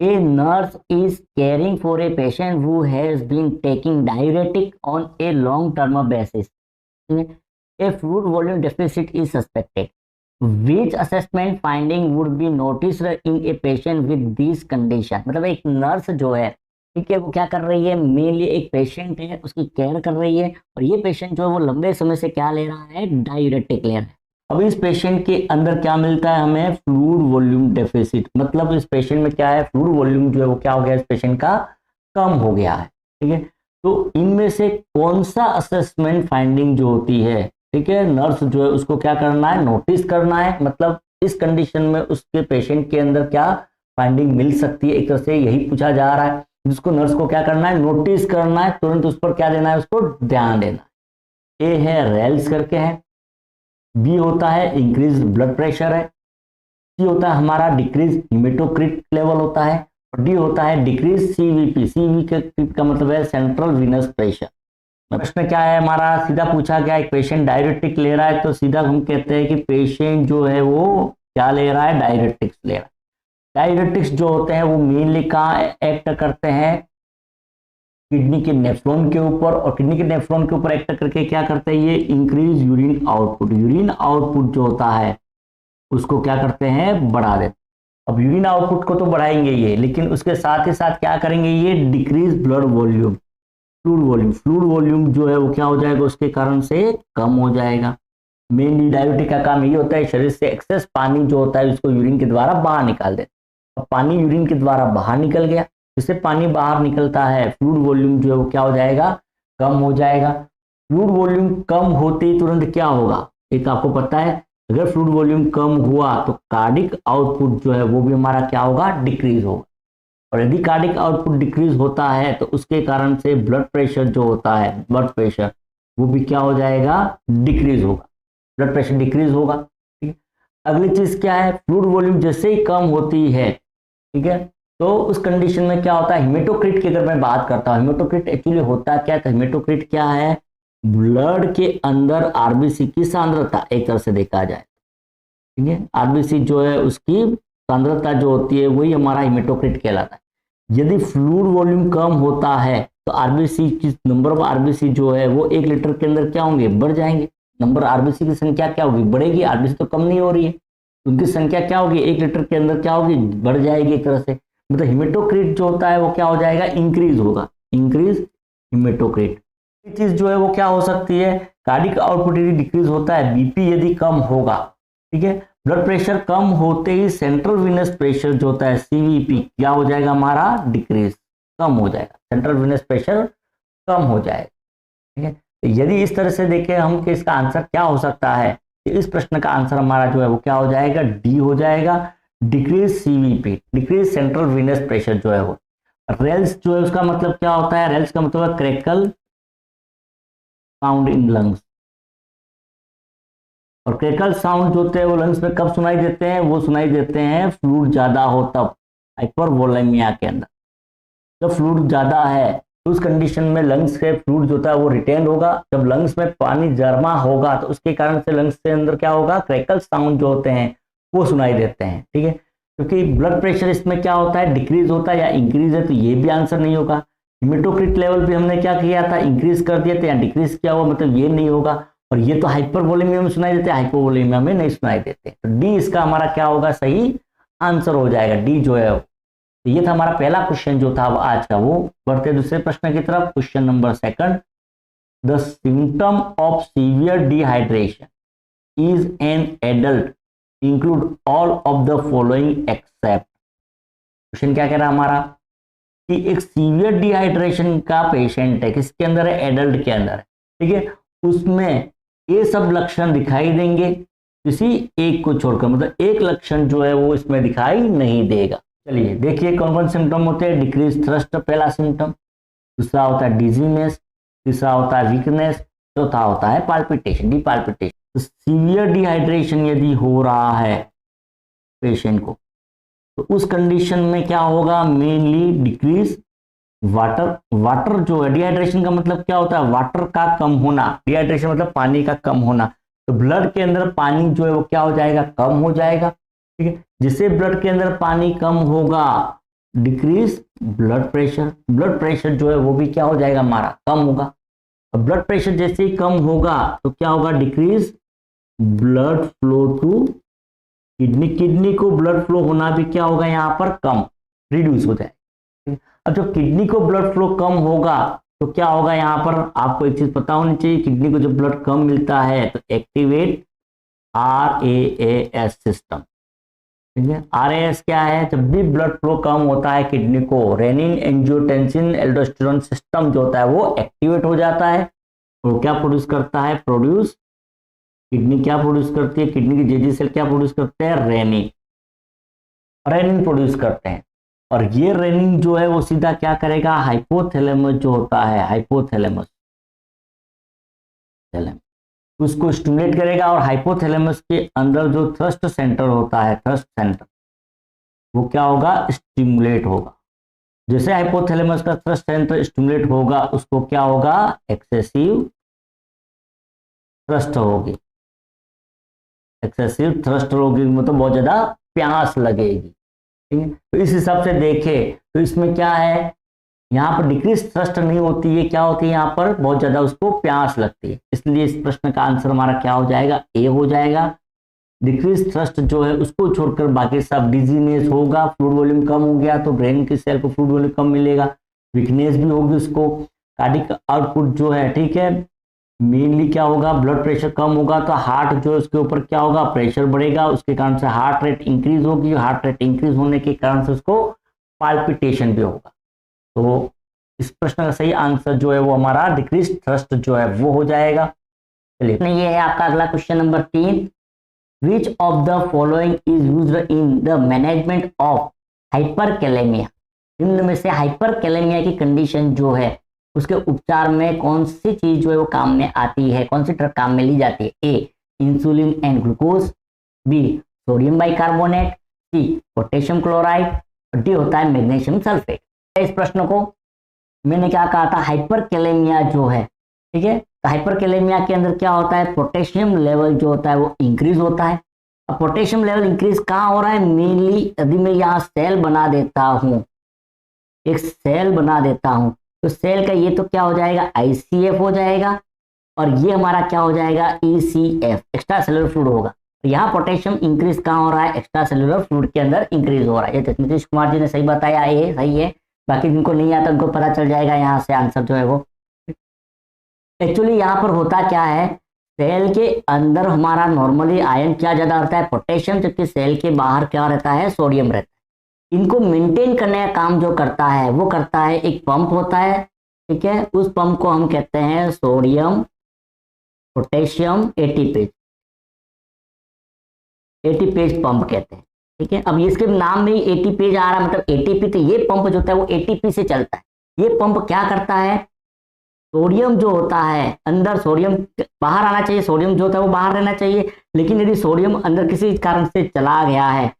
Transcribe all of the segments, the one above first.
A nurse is caring for a patient who has been taking diuretic on a long term basis. A fluid volume deficit is suspected. Which assessment finding would be noticed in a patient with this condition. मतलब एक nurse जो है, ठीक है, वो क्या कर रही है, मेनली एक पेशेंट है उसकी केयर कर रही है, और ये पेशेंट जो है वो लंबे समय से क्या ले रहा है, डायरेटिक ले रहा है। अब इस पेशेंट के अंदर क्या मिलता है हमें, फ्लूइड वॉल्यूम डेफिसिट। मतलब इस पेशेंट में क्या है, फ्लूइड वॉल्यूम जो है वो क्या हो गया, इस पेशेंट का कम हो गया है। ठीक है, तो इनमें से कौन सा असेसमेंट फाइंडिंग जो होती है, ठीक है, नर्स जो है उसको क्या करना है, नोटिस करना है। मतलब इस कंडीशन में उसके पेशेंट के अंदर क्या फाइंडिंग मिल सकती है, एक तरह से यही पूछा जा रहा है, जिसको नर्स को क्या करना है, नोटिस करना है, तुरंत उस पर क्या देना है, उसको ध्यान देना है। ए है रेल्स करके है, बी होता है इंक्रीज ब्लड प्रेशर है, सी होता है हमारा डिक्रीज हिमेटोक्रिट लेवल होता है, और डी होता है डिक्रीज सीवीपी। सीवीपी का मतलब है सेंट्रल वीनस प्रेशर। प्रश्न क्या है हमारा, सीधा पूछा गया, एक पेशेंट डायरेटिक ले रहा है, तो सीधा हम कहते हैं कि पेशेंट जो है वो क्या ले रहा है, डायरेटिक्स ले रहा है। डायरेटिक्स जो होते हैं वो मेनली कहाँ एक्ट करते हैं, किडनी के नेफ्रॉन के ऊपर, और किडनी के नेफ्रॉन के ऊपर एक्ट करके क्या करते हैं, ये increase urine output. Urine output जो होता है उसको क्या करते हैं, बढ़ा देते। अब यूरिन आउटपुट को तो बढ़ाएंगे ये, लेकिन उसके साथ ही साथ क्या करेंगे, ये decrease blood volume, fluid volume. Fluid volume जो है वो क्या हो जाएगा, उसके कारण से कम हो जाएगा। मेनली डायबिटिक का काम ये होता है, शरीर से एक्सेस पानी जो होता है उसको यूरिन के द्वारा बाहर निकाल देता है। अब पानी यूरिन के द्वारा बाहर निकल गया, जिससे पानी बाहर निकलता है, फ्लूइड वॉल्यूम जो है वो क्या हो जाएगा, कम हो जाएगा। फ्लूइड वॉल्यूम कम होते ही तुरंत क्या होगा, एक आपको पता है, अगर फ्लूइड वॉल्यूम कम हुआ तो कार्डिक आउटपुट जो है वो भी हमारा क्या होगा, डिक्रीज होगा। और यदि कार्डिक आउटपुट डिक्रीज होता है तो उसके कारण से ब्लड प्रेशर जो होता है, ब्लड प्रेशर, वो भी क्या हो जाएगा, डिक्रीज होगा। ब्लड प्रेशर डिक्रीज होगा। ठीक है, अगली चीज क्या है, फ्लूइड वॉल्यूम जैसे ही कम होती है, ठीक है, तो उस कंडीशन में क्या होता है, हिमेटोक्रिट की अगर मैं बात करता हूँ, हिमेटोक्रिट एक्चुअली होता क्या है, हिमेटोक्रिट क्या है, ब्लड के अंदर आरबीसी की सांद्रता, एक तरह से देखा जाए, ठीक है, आरबीसी जो है उसकी सांद्रता जो होती है वही हमारा हिमेटोक्रिट कहलाता है। यदि फ्लूइड वॉल्यूम कम होता है तो आरबीसी की नंबर ऑफ आरबीसी जो है वो 1 लीटर के अंदर क्या होंगे, बढ़ जाएंगे। नंबर आरबीसी की संख्या क्या होगी, बढ़ेगी। आरबीसी तो कम नहीं हो रही है, उनकी संख्या क्या होगी, 1 लीटर के अंदर क्या होगी, बढ़ जाएगी एक तरह से। मतलब हिमेटोक्रिट जो होता है वो क्या हो जाएगा, इंक्रीज होगा, इंक्रीज हिमेटोक्रिट। ये चीज जो है वो क्या हो सकती है, कार्डिक आउटपुट यदि डिक्रीज होता है, बीपी यदि कम होगा, ठीक है, ब्लड प्रेशर कम होते ही सेंट्रल वीनस प्रेशर जो होता है सीवीपी क्या हो जाएगा हमारा, डिक्रीज, कम हो जाएगा, सेंट्रल वीनस प्रेशर कम हो जाएगा। ठीक है, तो यदि इस तरह से देखें हम कि इसका आंसर क्या हो सकता है, तो इस प्रश्न का आंसर हमारा जो है वो क्या हो जाएगा, डी हो जाएगा, decrease CVP, decrease central Venus pressure जो है वो। रेल्स जो है उसका मतलब क्या होता है, रेल्स का मतलब है क्रैकल साउंड इन लंग्स, और क्रैकल साउंड जो होते हैं वो लंग्स में कब सुनाई देते हैं, वो सुनाई देते हैं फ्लूइड ज्यादा हो तब, हाइपरवोलेमिया के अंदर। जब फ्लूइड ज्यादा है तो उस कंडीशन में लंग्स के फ्लूइड जो होता है वो रिटेन होगा। जब लंग्स में पानी जमा होगा तो उसके कारण से लंग्स के अंदर क्या होगा, क्रैकल साउंड जो होते हैं वो सुनाई देते हैं। ठीक है, क्योंकि ब्लड प्रेशर इसमें क्या होता है, डिक्रीज होता है या इंक्रीज है, तो ये भी आंसर नहीं होगा। हिमेटोक्रिट लेवल भी हमने क्या किया था, इंक्रीज कर दिया था या डिक्रीज किया हुआ, मतलब ये नहीं होगा। और ये तो हाइपरवोलेमिया में सुनाई देते हैं, हाइपोवोलेमिया में नहीं सुनाई देते। तो डी इसका हमारा क्या होगा, सही आंसर हो जाएगा, डी जो है। तो ये था हमारा पहला क्वेश्चन जो था आज का। वो बढ़ते दूसरे प्रश्न की तरफ, question number 2। The symptom of severe dehydration is an adult include all of the following accept. Question क्या कह रहा है हमारा कि एक सीवियर डिहाइड्रेशन का पेशेंट है, किसके अंदर है, एडल्ट के अंदर है। ठीक है, उसमें ये सब लक्षण दिखाई देंगे, किसी एक को छोड़कर, मतलब एक लक्षण जो है वो इसमें दिखाई नहीं देगा। चलिए देखिए कौन कौन सिम्टम होते हैं। डिक्रीज थ्रस्ट पहला सिम्टम, दूसरा होता है डिजीनेस, तीसरा होता है वीकनेस, चौथा होता है पाल्पिटेशन, डी पाल्पिटेशन। तो सीवियर डिहाइड्रेशन यदि हो रहा है पेशेंट को तो उस कंडीशन में क्या होगा, मेनली डिक्रीज वाटर। वाटर जो है, डिहाइड्रेशन का मतलब क्या होता है, वाटर का कम होना, डिहाइड्रेशन मतलब पानी का कम होना। तो ब्लड के अंदर पानी जो है वो क्या हो जाएगा, कम हो जाएगा। ठीक है, जिससे ब्लड के अंदर पानी कम होगा, decrease blood pressure, blood pressure जो है वो भी क्या हो जाएगा हमारा, कम होगा। और ब्लड प्रेशर जैसे ही कम होगा तो क्या होगा, decrease blood flow to kidney, kidney को ब्लड फ्लो होना भी क्या होगा यहाँ पर, कम, रिड्यूस हो जाएगा। अब जब किडनी को ब्लड फ्लो कम होगा तो क्या होगा यहाँ पर, आपको एक चीज पता होनी चाहिए, किडनी को जब ब्लड कम मिलता है तो एक्टिवेट RAAS सिस्टम। ठीक है, RAS क्या है, जब भी ब्लड फ्लो कम होता है किडनी को, रेनिन एंजियोटेंसिन एल्डोस्टेरोन सिस्टम जो होता है वो एक्टिवेट हो जाता है। वो क्या प्रोड्यूस करता है, प्रोड्यूस, किडनी क्या प्रोड्यूस करती है, किडनी की जेजी सेल क्या प्रोड्यूस करते हैं, रेनिन, रेनिन प्रोड्यूस करते हैं। और ये रेनिन जो है वो सीधा क्या करेगा, हाइपोथैलेमस जो होता है, हाइपोथैलेमस उसको स्टिमुलेट करेगा। और हाइपोथैलेमस के अंदर जो थ्रस्ट सेंटर होता है, थ्रस्ट सेंटर, वो क्या होगा, स्टिमुलेट होगा। जैसे हाइपोथैलेमस का थ्रस्ट सेंटर स्टिमुलेट होगा उसको क्या होगा, एक्सेसिव थ्रस्ट होगी, एक्सेसिव थ्रस्ट होगी मतलब बहुत ज्यादा प्यास लगेगी। ठीक है, तो इस हिसाब से देखें तो इसमें क्या है, यहाँ पर डिक्रीज थ्रस्ट नहीं होती है, क्या होती है यहाँ पर, बहुत ज्यादा उसको प्यास लगती है। इसलिए इस प्रश्न का आंसर हमारा क्या हो जाएगा, ए हो जाएगा। डिक्रीज थ्रस्ट जो है उसको छोड़कर बाकी सब, डिजीनेस होगा, फ्लूइड वॉल्यूम कम हो गया तो ब्रेन की सेल को फ्लूइड वॉल्यूम कम मिलेगा, वीकनेस भी होगी उसको, कार्डिक आउटपुट जो है, ठीक है, मेनली क्या होगा, ब्लड प्रेशर कम होगा तो हार्ट जो है उसके ऊपर क्या होगा, प्रेशर बढ़ेगा, उसके कारण से हार्ट रेट इंक्रीज होगी, हार्ट रेट इंक्रीज होने के कारण से उसको पाल्पिटेशन भी होगा। तो इस प्रश्न का सही आंसर जो है वो हमारा डिक्रीज थ्रस्ट जो है वो हो जाएगा। चलिए, ये है आपका अगला question number 3, which of the following is used in the management of hyperkalaemia. निम्न में से हाइपरकैलेमिया की कंडीशन जो है उसके उपचार में कौन सी चीज जो है वो काम में आती है, कौन सी ड्रग काम में ली जाती है, A insulin and glucose, B sodium bicarbonate, C potassium chloride, D होता है मैग्नीशियम सल्फेट। इस प्रश्न को मैंने क्या कहा था, हाइपरकैलेमिया जो है, ठीक है, तो हाइपरकैलेमिया के अंदर क्या होता है, पोटेशियम लेवल जो होता है वो इंक्रीज होता है। अब पोटेशियम लेवल इंक्रीज कहाँ हो रहा है, मेनली यदि मैं यहाँ सेल बना देता हूँ, एक सेल बना देता हूँ तो सेल का ये तो क्या हो जाएगा, ICF हो जाएगा, और ये हमारा क्या हो जाएगा, ECF, एक्स्ट्रा सेलुलर फ्लूइड होगा। तो यहाँ पोटेशियम इंक्रीज कहाँ हो रहा है, एक्स्ट्रा सेलुलर फ्लूइड के अंदर इंक्रीज हो रहा है। ये नीतीश कुमार जी ने सही बताया, ये सही है, बाकी जिनको नहीं आता उनको पता चल जाएगा यहाँ से आंसर जो है वो। एक्चुअली यहाँ पर होता क्या है, सेल के अंदर हमारा नॉर्मली आयन क्या ज्यादा रहता है, पोटेशियम, जबकि सेल के बाहर क्या रहता है, सोडियम रहता है। इनको मेंटेन करने का काम जो करता है वो करता है एक पंप होता है, ठीक है, उस पंप को हम कहते हैं sodium potassium ATPase, ATPase pump कहते हैं। ठीक है, अब इसके नाम में ही एटीपेज आ रहा है, मतलब एटीपी, तो ये पंप जो होता है वो एटीपी से चलता है। ये पंप क्या करता है, सोडियम जो होता है अंदर, सोडियम बाहर आना चाहिए, सोडियम जो होता है वो बाहर रहना चाहिए, लेकिन यदि सोडियम अंदर किसी कारण से चला गया है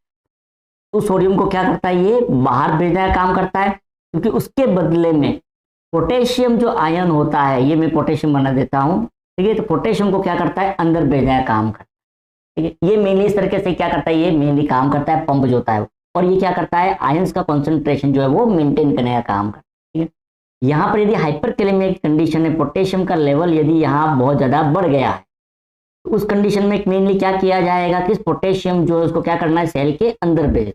तो सोडियम को क्या करता है, ये बाहर भेजने का काम करता है, क्योंकि उसके बदले में पोटेशियम जो आयन होता है, ये मैं पोटेशियम बना देता हूँ, ठीक है, तो पोटेशियम को क्या करता है, अंदर भेजने का काम करता है। ठीक है, ये मेनली इस तरीके से क्या करता है, ये मेनली काम करता है पंप जो होता है, और ये क्या करता है, आयंस का कॉन्सेंट्रेशन जो है वो मेंटेन करने का काम करता है। ठीक है, यहाँ पर यदि हाइपरकैलेमिया की कंडीशन में पोटेशियम का लेवल यदि यहाँ बहुत ज्यादा बढ़ गया है, उस कंडीशन में मेनली क्या किया जाएगा कि पोटेशियम जो है उसको क्या करना है, सेल के अंदर भेज,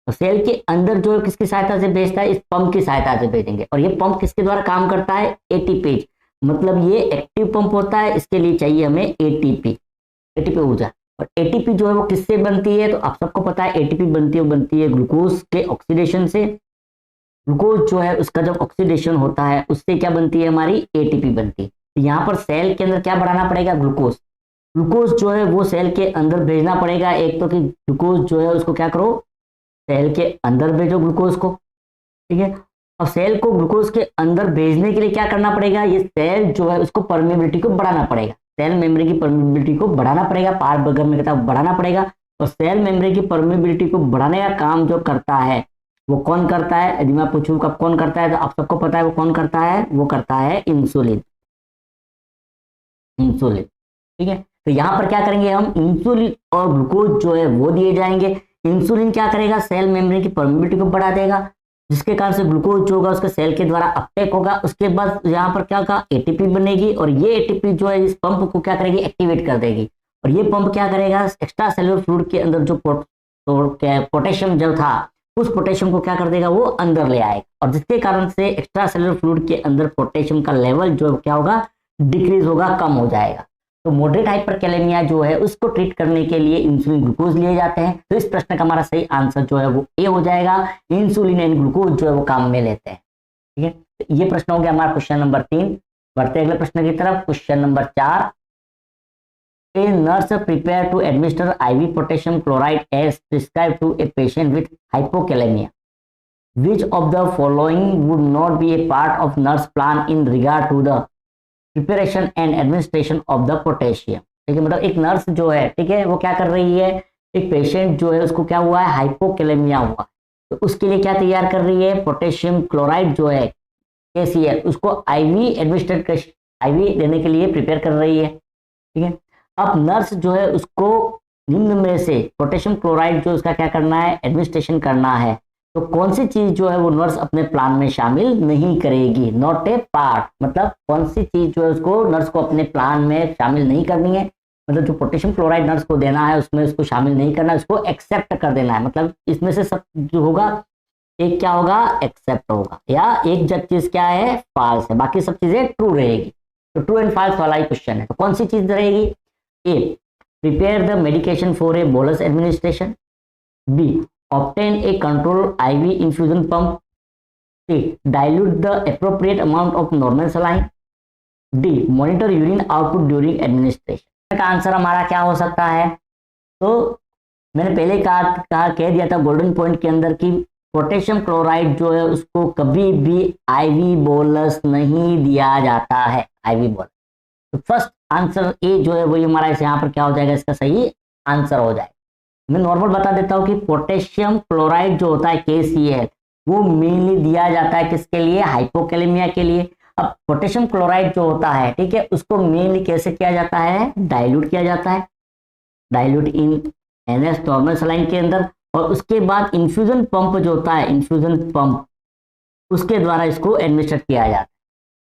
तो सेल के अंदर जो है किसकी सहायता से भेजता है, इस पंप की सहायता से भेजेंगे। और ये पंप किसके द्वारा काम करता है, एटीपेज, मतलब ये एक्टिव पंप होता है, इसके लिए चाहिए हमें एटीपी, एटीपी ऊर्जा। और एटीपी जो है वो किससे बनती है, तो आप सबको पता है एटीपी बनती है ग्लूकोज के ऑक्सीडेशन से। ग्लूकोज जो है उसका जब ऑक्सीडेशन होता है उससे क्या बनती है, हमारी एटीपी बनती है। तो यहाँ पर सेल के अंदर क्या बढ़ाना पड़ेगा, ग्लूकोज, ग्लूकोज जो है वो सेल के अंदर भेजना पड़ेगा। एक तो कि ग्लूकोज जो है उसको क्या करो, सेल के अंदर भेजो ग्लूकोज को, ठीक है। अब सेल को ग्लूकोज के अंदर भेजने के लिए क्या करना पड़ेगा, ये सेल जो है उसको परमेबिलिटी को बढ़ाना पड़ेगा, सेल मेम्ब्रेन की परमेबिलिटी को बढ़ाना पड़ेगा, पार बर्गर में कहता है बढ़ाना पड़ेगा। और सेल मेम्ब्रेन की परमेबिलिटी को बढ़ाने का काम जो करता है वो कौन करता है, यदि मैं पूछूं कब कौन करता है, तो आप सबको पता है वो कौन करता है, वो करता है इंसुलिन, इंसुलिन। ठीक है, तो यहाँ पर क्या करेंगे हम, इंसुलिन और ग्लूकोज जो है वो दिए जाएंगे। इंसुलिन क्या करेगा, सेल मेम्ब्रेन की परमेबिलिटी को बढ़ा देगा, जिसके कारण से ग्लूकोज जो होगा उसके सेल के द्वारा अपटेक होगा। उसके बाद यहाँ पर क्या होगा, एटीपी बनेगी और ये एटीपी जो है इस पंप को क्या करेगी, एक्टिवेट कर देगी। और ये पंप क्या करेगा, एक्स्ट्रा सेलुलर फ्लूइड के अंदर जो पोटेशियम जो था उस पोटेशियम को क्या कर देगा, वो अंदर ले आएगा। और जिसके कारण से एक्स्ट्रा सेलुलर फ्लूइड के अंदर पोटेशियम का लेवल जो क्या होगा, डिक्रीज होगा, कम हो जाएगा। तो मॉडरेट हाइपरकैलेमिया जो है उसको ट्रीट करने के लिए इंसुलिन ग्लूकोज लिए जाते हैं। तो इस प्रश्न का हमारा सही आंसर जो है वो ए हो जाएगा, इंसुलिन एंड ग्लूकोज जो है वो काम में लेते हैं। ठीक है, तो ये प्रश्न हो गया हमारा क्वेश्चन नंबर 3। बढ़ते अगले प्रश्न की तरफ, question number 4। A nurse prepare to administer IV potassium chloride as prescribed to a patient with hypokalemia, which of the following would not be a part of nurse plan in regard to the preparation and administration of the potassium। ठीक है, मतलब एक nurse जो है, ठीक है, वो क्या कर रही है, एक पेशेंट जो है उसको क्या हुआ है, हाइपोकैलेमिया हुआ, तो उसके लिए क्या तैयार कर रही है, पोटेशियम क्लोराइड जो है KCl, उसको IV देने के लिए प्रिपेयर कर रही है। ठीक है, अब नर्स जो है उसको निम्न में से पोटेशियम क्लोराइड जो उसका क्या करना है, एडमिनिस्ट्रेशन करना है। तो कौन सी चीज जो है वो नर्स अपने प्लान में शामिल नहीं करेगी, नॉट ए पार्ट, मतलब कौन सी चीज जो है उसको नर्स को अपने प्लान में शामिल नहीं करनी है, मतलब जो पोटेशियम क्लोराइड नर्स को देना है उसमें उसको शामिल नहीं करना है, उसको एक्सेप्ट कर देना है। मतलब इसमें से सब जो होगा, एक क्या होगा, एक्सेप्ट होगा, या एक जब चीज क्या है, फॉल्स है, बाकी सब चीजें ट्रू रहेगी। तो ट्रू एंड फॉल्स वाला ही क्वेश्चन है। तो कौन सी चीज रहेगी, A prepare the medication for a bolus administration, B obtain a controlled IV infusion pump, C dilute the appropriate amount of normal saline, D monitor urine output during administration। का answer हमारा क्या हो सकता है, तो मैंने पहले कह दिया था गोल्डन पॉइंट के अंदर कि पोटेशियम क्लोराइड जो है उसको कभी भी IV बोलस नहीं दिया जाता है, IV बोलस। तो फर्स्ट आंसर ए जो है वही हमारा यहाँ पर क्या हो जाएगा, इसका सही आंसर हो जाएगा। मैं नॉर्मल बता देता हूँ कि पोटेशियम क्लोराइड जो होता है KCl, वो मेनली दिया जाता है किसके लिए, हाइपोकैलेमिया के लिए। अब पोटेशियम क्लोराइड जो होता है, ठीक है, उसको मेनली कैसे किया जाता है, डाइल्यूट किया जाता है, डाइल्यूट इन NS नॉर्मल सलाइन के अंदर, और उसके बाद इन्फ्यूजन पंप जो होता है, इन्फ्यूजन पंप, उसके द्वारा इसको एडमिनिस्टर किया जाता है।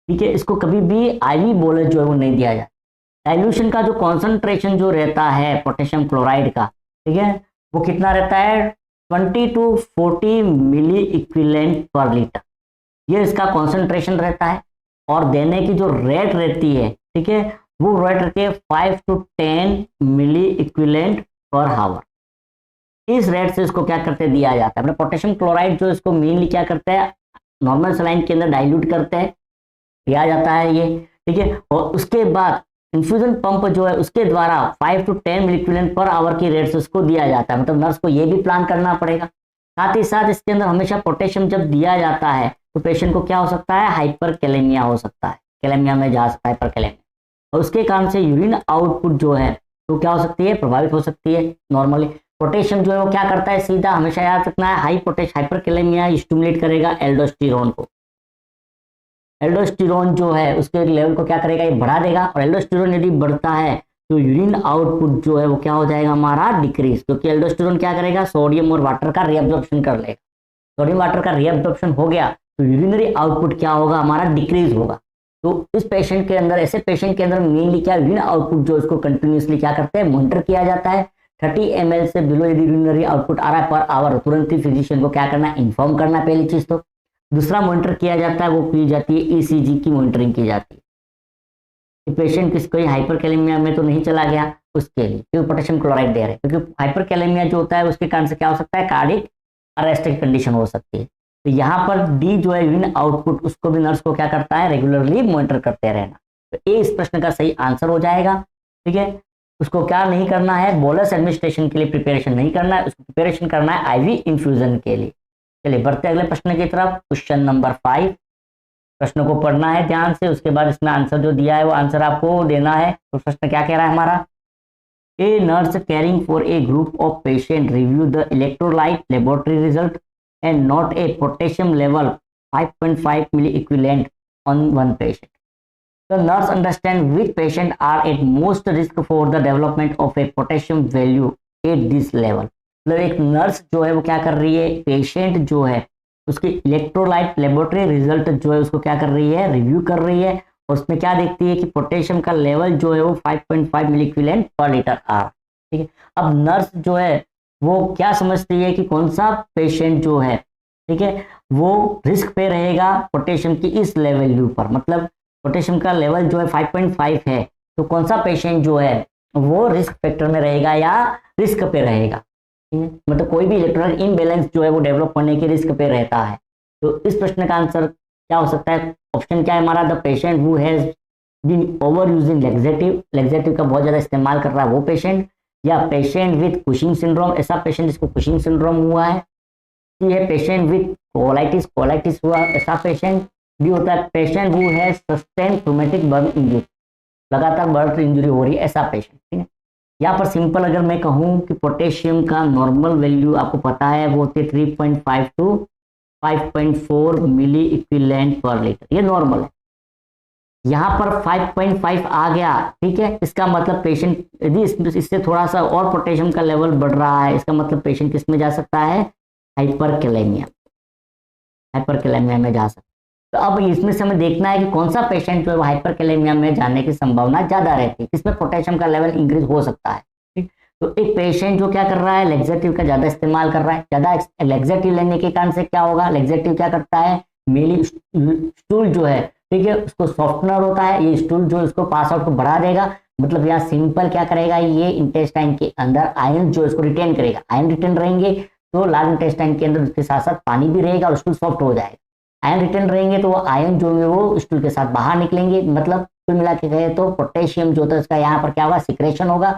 ठीक है, इसको कभी भी IV बोलस जो है वो नहीं दिया जाता। डाइल्यूशन का जो कॉन्सेंट्रेशन जो रहता है पोटेशियम क्लोराइड का, ठीक है, वो कितना रहता है, 20 to 40 milliequivalent per litre, ये इसका कॉन्सेंट्रेशन रहता है। और देने की जो रेट रहती है, ठीक है, वो रेट रहती है 5 to 10 मिली इक्विवेलेंट पर हावर। इस रेट से इसको क्या करते दिया जाता है, मतलब पोटेशियम क्लोराइड जो इसको मेनली क्या करते हैं, नॉर्मल सलाइन के अंदर डाइल्यूट करते हैं, दिया जाता है ये। ठीक है, और उसके बाद इन्फ्यूजन पंप जो है उसके द्वारा 5 to 10 मिलीक्यूलेंट पर आवर की रेट से उसको दिया जाता है। मतलब नर्स को ये भी प्लान करना पड़ेगा। साथ ही साथ इसके अंदर हमेशा पोटेशियम जब दिया जाता है तो पेशेंट को क्या हो सकता है, हाइपरकैलेमिया हो सकता है, कैलेमिया में जा सकता है, हाइपरकैलेमिया, और उसके कारण से यूरिन आउटपुट जो है तो क्या हो सकती है, प्रभावित हो सकती है। नॉर्मली पोटेशियम जो है वो क्या करता है, सीधा हमेशा याद रखना है, हाइपरकैलेमिया स्टिमुलेट करेगा एल्डोस्टेरोन को। एल्डोस्टेरोन जो है उसके लेवल को क्या करेगा, ये बढ़ा देगा, और एल्डोस्टेरोन यदि बढ़ता है तो यूरिन आउटपुट जो है वो क्या हो जाएगा हमारा, डिक्रीज, क्योंकि एल्डोस्टेरोन क्या करेगा, सोडियम और वाटर का रीअब्जॉर्प्शन कर लेगा। सोडियम वाटर का रीअब्जॉर्प्शन हो गया तो यूरिनरी आउटपुट क्या होगा हमारा, डिक्रीज होगा। तो इस पेशेंट के अंदर, ऐसे पेशेंट के अंदर मेनली क्या, यूरिन आउटपुट जो इसको कंटिन्यूसली क्या करते हैं, मॉनिटर किया जाता है। 30 ml से बिलो यदि यूरिनरी आउटपुट आ रहा है पर आवर, तुरंत ही फिजिशियन को क्या करना है, इन्फॉर्म करना, पहली चीज। तो दूसरा मॉनिटर किया जाता है, वो की जाती है ECG की मॉनिटरिंग की जाती है। पेशेंट किस कोई हाइपरकैलेमिया में तो नहीं चला गया उसके लिए, क्योंकि पोटेशियम क्लोराइड दे रहे हैं, क्योंकि हाइपरकैलेमिया जो होता है उसके कारण से क्या हो सकता है, कार्डिक अरेस्ट की कंडीशन हो सकती है। तो यहाँ पर डी जो है यूरिन आउटपुट, उसको भी नर्स को क्या करता है, रेगुलरली मॉनिटर करते रहना। तो ए इस प्रश्न का सही आंसर हो जाएगा। ठीक है, उसको क्या नहीं करना है, बोलस एडमिनिस्ट्रेशन के लिए प्रिपरेशन नहीं करना है, उसको प्रिपरेशन करना है IV इन्फ्यूजन के लिए। चलिए बढ़ते अगले प्रश्न की तरफ, क्वेश्चन नंबर 5। प्रश्न को पढ़ना है ध्यान से, उसके बाद इसमें आंसर जो दिया है वो आंसर आपको देना है। तो प्रश्न क्या कह रहा है हमारा, a nurse caring for a group of patient review the electrolyte laboratory result and note a potassium level 5.5 milliequivalent on one patient. The nurse understand which patient are at most risk for the development of a potassium value at this level. मतलब एक nurse जो है वो क्या कर रही है, patient जो है उसकी इलेक्ट्रोलाइट लेबोरेटरी रिजल्ट जो है उसको क्या कर रही है, रिव्यू कर रही है, और उसमें क्या देखती है कि पोटेशियम का लेवल जो है वो 5.5 milliequivalent per litre are. ठीक है, अब नर्स जो है वो क्या समझती है कि कौन सा पेशेंट जो है, ठीक है, वो रिस्क पे रहेगा पोटेशियम की इस लेवल पर, मतलब पोटेशियम का लेवल जो है 5.5 है, तो कौन सा पेशेंट जो है वो रिस्क फैक्टर में रहेगा या रिस्क पे रहेगा। मतलब कोई भी इलेक्ट्रोलाइट इनबैलेंस जो है वो डेवलप होने के रिस्क पे रहता है। तो इस प्रश्न का आंसर क्या हो सकता है, ऑप्शन क्या है हमारा, the patient who has been over using laxative, laxative का बहुत ज्यादा इस्तेमाल कर रहा है वो पेशेंट, या पेशेंट विथ कुशिंग सिंड्रोम, ऐसा पेशेंट जिसको कुशिंग सिंड्रोम हुआ है, ये पेशेंट विथ कोलाइटिस, कोलाइटिस हुआ ऐसा पेशेंट भी होता है, patient who has sustained traumatic burn injury, लगातार बर्न इंजरी हो रही है ऐसा पेशेंट। ठीक है, यहाँ पर सिंपल अगर मैं कहूँ कि पोटेशियम का नॉर्मल वैल्यू आपको पता है वो होती है 3.5 to 5.4 milliequivalent per litre, ये नॉर्मल है। यहाँ पर 5.5 आ गया, ठीक है, इसका मतलब पेशेंट यदि इससे थोड़ा सा और पोटेशियम का लेवल बढ़ रहा है, इसका मतलब पेशेंट किस में जा सकता है, हाइपरकैलेमिया, हाइपरकैलेमिया में जा सकता है। तो अब इसमें से हमें देखना है कि कौन सा पेशेंट जो है हाइपरकैलेमिया में जाने की संभावना ज्यादा रहती है, किसमें पोटेशियम का लेवल इंक्रीज हो सकता है। ठीक, तो एक पेशेंट जो क्या कर रहा है, लेग्जेटिव का ज्यादा इस्तेमाल कर रहा है, ज्यादा लेग्जेटिव लेने के कारण से क्या होगा, लेग्जेटिव क्या करता है, मेली स्टूल जो है, ठीक है, उसको सॉफ्टनर होता है, ये स्टूल जो इसको पास आउट को बढ़ा देगा, मतलब यहाँ सिंपल क्या करेगा, ये इंटेस्टाइन के अंदर आयन जो इसको रिटेन करेगा, आयन रिटेन रहेंगे तो लार्ज इंटेस्टाइन के अंदर उसके साथ साथ पानी भी रहेगा और स्टूल सॉफ्ट हो जाएगा। आयन रिटर्न रहेंगे तो वो आयन जो है वो स्टूल के साथ बाहर निकलेंगे, मतलब कुल मिला के कहे तो पोटेशियम जो होता है उसका यहाँ पर क्या होगा, सिक्रेशन होगा,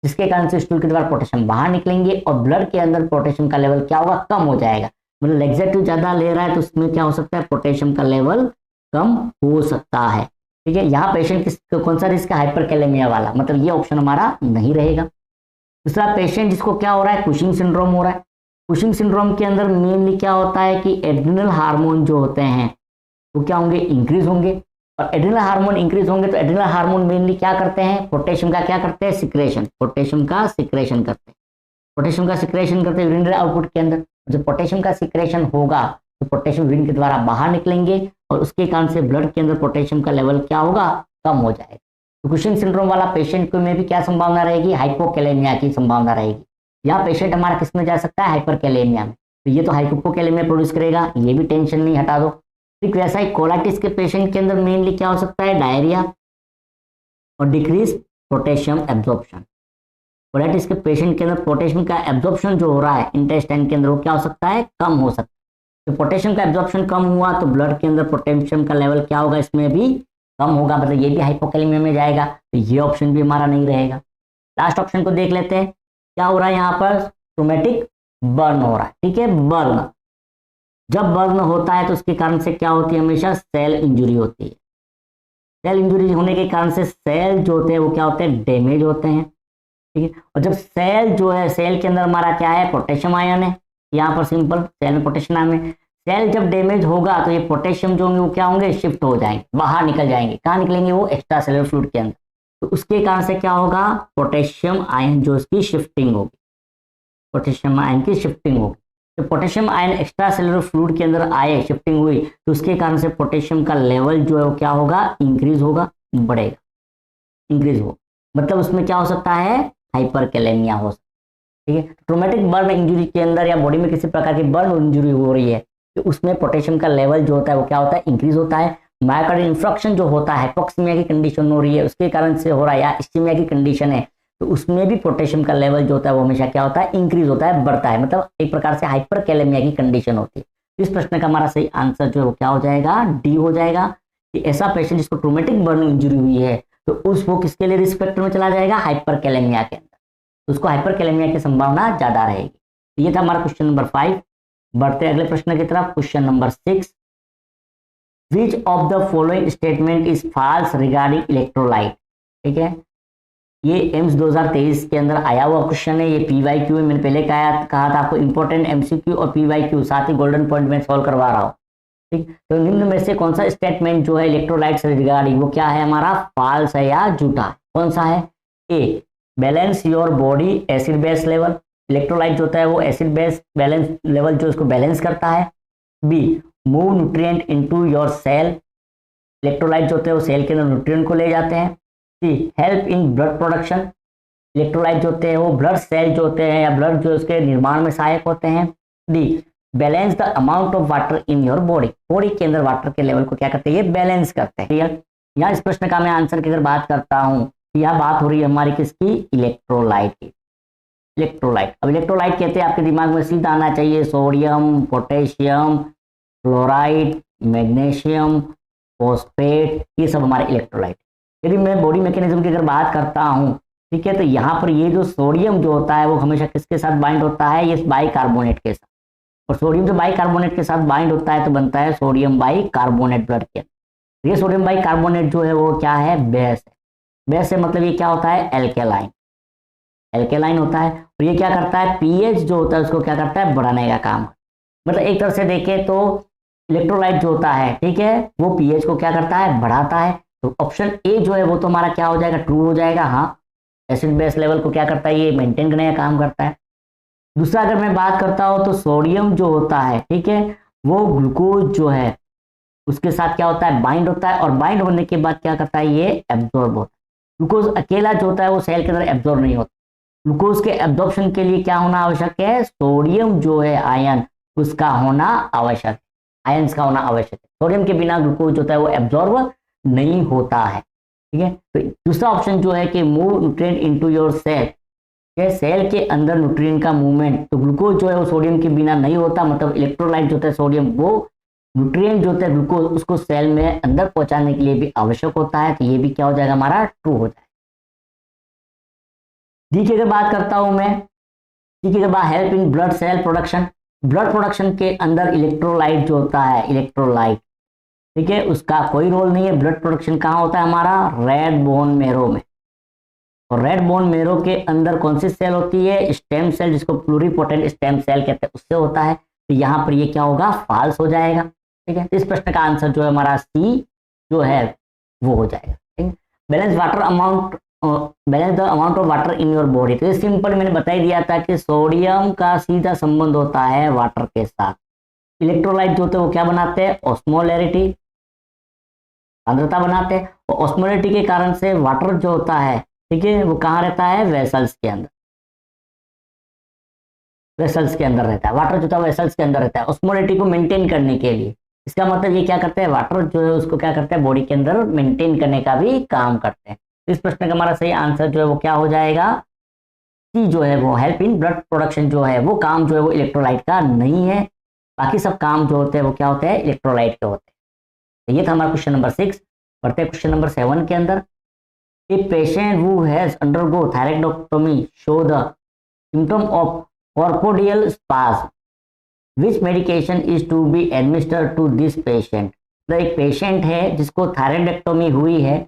जिसके कारण से स्टूल के द्वारा पोटेशियम बाहर निकलेंगे और ब्लड के अंदर पोटेशियम का लेवल क्या होगा, कम हो जाएगा। मतलब लेग्जेटिव ज्यादा ले रहा है तो उसमें क्या हो सकता है, पोटेशियम का लेवल कम हो सकता है। ठीक है, यहाँ पेशेंट किस कौन सा रिस्क है, हाइपरकैलेमिया वाला, मतलब ये ऑप्शन हमारा नहीं रहेगा। दूसरा पेशेंट जिसको क्या हो रहा है, कुशिंग सिंड्रोम हो रहा है। कुशिंग सिंड्रोम के अंदर मेनली क्या होता है कि एड्रिनल हार्मोन जो होते हैं वो क्या होंगे, इंक्रीज होंगे, और एड्रिनल हार्मोन इंक्रीज होंगे तो एड्रिनल हार्मोन मेनली क्या करते हैं, पोटेशियम का क्या करते हैं, सिक्रेशन, पोटेशियम का सिक्रेशन करते हैं, पोटेशियम का सिक्रेशन करते हैं यूरिनरी आउटपुट के अंदर। जब पोटेशियम का सिक्रेशन होगा तो पोटेशियम यूरिन के द्वारा बाहर निकलेंगे और उसके कारण से ब्लड के अंदर पोटेशियम का लेवल क्या होगा, कम हो जाएगा। तो कुशिंग सिंड्रोम वाला पेशेंट को में भी क्या संभावना रहेगी, हाइपोकैलेमिया की संभावना रहेगी। यहाँ पेशेंट हमारा किस में जा सकता है, हाइपरकैलेमिया में, तो ये तो हाइपोकैलेमिया प्रोड्यूस करेगा, ये भी टेंशन नहीं, हटा दो। ठीक वैसा ही कोलाइटिस के पेशेंट के अंदर मेनली क्या हो सकता है, डायरिया और डिक्रीज पोटेशियम एब्जॉर्प्शन। कोलाइटिस के पेशेंट के अंदर पोटेशियम का एब्जॉर्प्शन जो हो रहा है इंटेस्टाइन के अंदर वो क्या हो सकता है, कम हो सकता है। तो पोटेशियम का एब्जॉर्प्शन कम हुआ तो ब्लड के अंदर पोटेशियम का लेवल क्या होगा, इसमें भी कम होगा, मतलब ये भी हाइपोकैलेमिया में जाएगा, तो ये ऑप्शन भी हमारा नहीं रहेगा। लास्ट ऑप्शन को देख लेते हैं, क्या हो रहा है यहाँ पर, ट्रोमेटिक बर्न हो रहा है। ठीक है, बर्न, जब बर्न होता है तो उसके कारण से क्या होती है, हमेशा सेल इंजुरी होती है। सेल इंजुरी होने के कारण से सेल जो होते हैं वो क्या होते हैं, डैमेज होते हैं। ठीक है, और जब सेल जो है, सेल के अंदर हमारा क्या है, पोटेशियम आयन है, यहाँ पर सिंपल सेल में पोटेशियम आयन है, सेल जब डैमेज होगा तो ये पोटेशियम जो होंगे वो क्या होंगे, शिफ्ट हो जाएंगे, बाहर निकल जाएंगे। कहाँ निकलेंगे, वो एक्स्ट्रा सेलुलर फ्लूइड के अंदर। तो उसके कारण से क्या होगा, पोटेशियम आयन जो इसकी शिफ्टिंग होगी, पोटेशियम आयन की शिफ्टिंग होगी। तो potassium ion extra cellular fluid के अंदर आए, शिफ्टिंग हुई, तो उसके कारण से पोटेशियम का लेवल जो है वो क्या होगा, इंक्रीज होगा, बढ़ेगा, इंक्रीज होगा, मतलब उसमें क्या हो सकता है, हाइपरकैलेमिया हो सकता है। ठीक है, ट्रोमेटिक बर्न इंजुरी के अंदर या बॉडी में किसी प्रकार की बर्न इंजुरी हो रही है तो उसमें पोटेशियम का लेवल जो होता है वो क्या होता है, इंक्रीज होता है। मायोकार्डियल इंफ्रक्शन जो होता है, हाइपोक्सिमिया की कंडीशन हो रही है उसके कारण से हो रहा है, या इस्कीमिया की कंडीशन है, तो उसमें भी पोटेशियम का लेवल जो होता है वो हमेशा क्या होता है, इंक्रीज होता है, बढ़ता है, मतलब एक प्रकार से हाइपरकैलेमिया की कंडीशन होती है। इस प्रश्न का हमारा सही आंसर जो है वो क्या हो जाएगा, डी हो जाएगा, कि ऐसा पेशेंट जिसको ट्रोमेटिक बर्न इंजुरी हुई है तो वो किसके लिए रिस्क फैक्टर में चला जाएगा, हाइपरकैलेमिया के अंदर, उसको हाइपरकैलेमिया की संभावना ज्यादा रहेगी। ये था हमारा क्वेश्चन नंबर 5। बढ़ते अगले प्रश्न की तरफ, question number 6, which of the following statement is false regarding electrolyte. ठीक है, ये एम्स 2023 के अंदर आया हुआ क्वेश्चन है, ये PYQ है, मैंने पहले कहा था आपको इंपॉर्टेंट MCQ और PYQ साथ ही गोल्डन पॉइंट में सॉल्व करवा रहा हूँ। ठीक, तो निम्न में से कौन सा स्टेटमेंट जो है इलेक्ट्रोलाइट से रिगार्डिंग वो क्या है हमारा, फॉल्स है या झूठा, कौन सा है, A, balance your body acid base level, electrolyte जो होता है वो एसिड बेस बैलेंस लेवल जो उसको बैलेंस करता है। B move nutrient into your cell, electrolyte जो होते हैं वो सेल के अंदर न्यूट्रिएंट को ले जाते हैं। C help in blood production, electrolyte जो होते हैं वो ब्लड सेल जो होते हैं या ब्लड जो उसके निर्माण में सहायक होते हैं। D balance the amount of water in your body, body के अंदर वाटर के लेवल को क्या करते हैं, ये बैलेंस करते हैं। क्लियर। यहाँ इस प्रश्न का मैं आंसर की अगर बात करता हूँ, यह बात हो रही है हमारी किसकी, इलेक्ट्रोलाइट की। इलेक्ट्रोलाइट, अब इलेक्ट्रोलाइट कहते हैं आपके दिमाग में सीधा आना चाहिए sodium, potassium, fluoride, magnesium, phosphate, ये सब हमारे इलेक्ट्रोलाइट। यदि मैं बॉडी मैकेनिज्म की अगर बात करता हूँ, ठीक है, तो यहाँ पर ये जो सोडियम जो होता है वो हमेशा किसके साथ बाइंड होता है, ये बाइकार्बोनेट के साथ। और सोडियम जो बाइकार्बोनेट के साथ बाइंड होता है तो बनता है सोडियम बाइकार्बोनेट ब्लड के अंदर। ये सोडियम बाइकार्बोनेट जो है वो क्या है, बेस है। बेस से मतलब ये क्या होता है, एल्केलाइन, एल्केलाइन होता है। और ये क्या करता है, पीएच जो होता है उसको क्या करता है, बढ़ाने का काम। मतलब एक तरह से देखें तो इलेक्ट्रोलाइट जो होता है, ठीक है, वो पीएच को क्या करता है, बढ़ाता है। तो ऑप्शन ए जो है वो तो हमारा क्या हो जाएगा, ट्रू हो जाएगा। हाँ, एसिड बेस लेवल को क्या करता है, ये मेंटेन करने का काम करता है। दूसरा अगर मैं बात करता हूं तो सोडियम जो होता है, ठीक है, वो ग्लूकोज जो है उसके साथ क्या होता है, बाइंड होता है। और बाइंड होने के बाद क्या करता है, ये एब्जॉर्ब होता है। ग्लूकोज अकेला जो होता है वो सेल के अंदर एब्जॉर्ब नहीं होता। ग्लूकोज के एब्जॉर्प्शन के लिए क्या होना आवश्यक है, सोडियम जो है आयन, उसका होना आवश्यक है, आयंस का होना आवश्यक है। सोडियम के बिना ग्लूकोज जो होता है वो एब्जॉर्ब नहीं होता है। ठीक है, तो दूसरा ऑप्शन जो है कि move nutrient into your cell, cell के अंदर न्यूट्रिएंट का मूवमेंट, तो ग्लूकोज जो है वो सोडियम के बिना नहीं होता। मतलब इलेक्ट्रोलाइट जो होता है सोडियम, वो न्यूट्रिएंट जो होता है ग्लूकोज, उसको सेल में अंदर पहुंचाने के लिए भी आवश्यक होता है। तो ये भी क्या हो जाएगा, हमारा ट्रू हो जाएगा। डी की अगर बात करता हूं मैं, डी की अगर बात help in blood cell production, blood production के अंदर इलेक्ट्रोलाइट जो होता है, इलेक्ट्रोलाइट, ठीक है, उसका कोई रोल नहीं है। ब्लड प्रोडक्शन कहाँ होता है हमारा, रेड बोन मेरो में। और रेड बोन मेरो के अंदर कौन सी सेल होती है, स्टेम सेल, जिसको प्लूरिपोटेंट स्टेम सेल कहते हैं, उससे होता है। तो यहाँ पर ये क्या होगा, फॉल्स हो जाएगा। ठीक है, इस प्रश्न का आंसर जो है हमारा सी जो है वो हो जाएगा। ठीक है, balance water amount, balance the amount of water in your body. तो ये सिंपल मैंने बता ही दिया था कि सोडियम का सीधा संबंध होता है वाटर के साथ। इलेक्ट्रोलाइट जो होते हैं वो क्या बनाते हैं, ऑस्मोलैरिटी, सांद्रता बनाते हैं। और ऑस्मोलैरिटी के कारण से वाटर जो होता है, ठीक है, वो कहाँ रहता है, वेसल्स के अंदर, वेसल्स के अंदर रहता है। वाटर जो होता है वेसल्स के अंदर रहता है ऑस्मोलैरिटी को मेंटेन करने के लिए। इसका मतलब ये क्या करते हैं, वाटर जो है उसको क्या करते हैं, बॉडी के अंदर मेंटेन करने का भी काम करते हैं। इस प्रश्न का हमारा सही आंसर जो है वो क्या हो जाएगा, सी जो है वो हेल्प इन ब्लड प्रोडक्शन जो है वो काम जो है वो इलेक्ट्रोलाइट का नहीं है। बाकी सब काम जो होते हैं वो क्या होते हैं, इलेक्ट्रोलाइट के होते हैं। तो ये था हमारा क्वेश्चन नंबर 6। बढ़ते हैं क्वेश्चन नंबर 7 के अंदर। A patient who has undergo thyroidectomy show the symptom of carpopedal spasm, which medication is to be administered to this patient. तो एक पेशेंट है जिसको थायरॉइडेक्टोमी हुई है,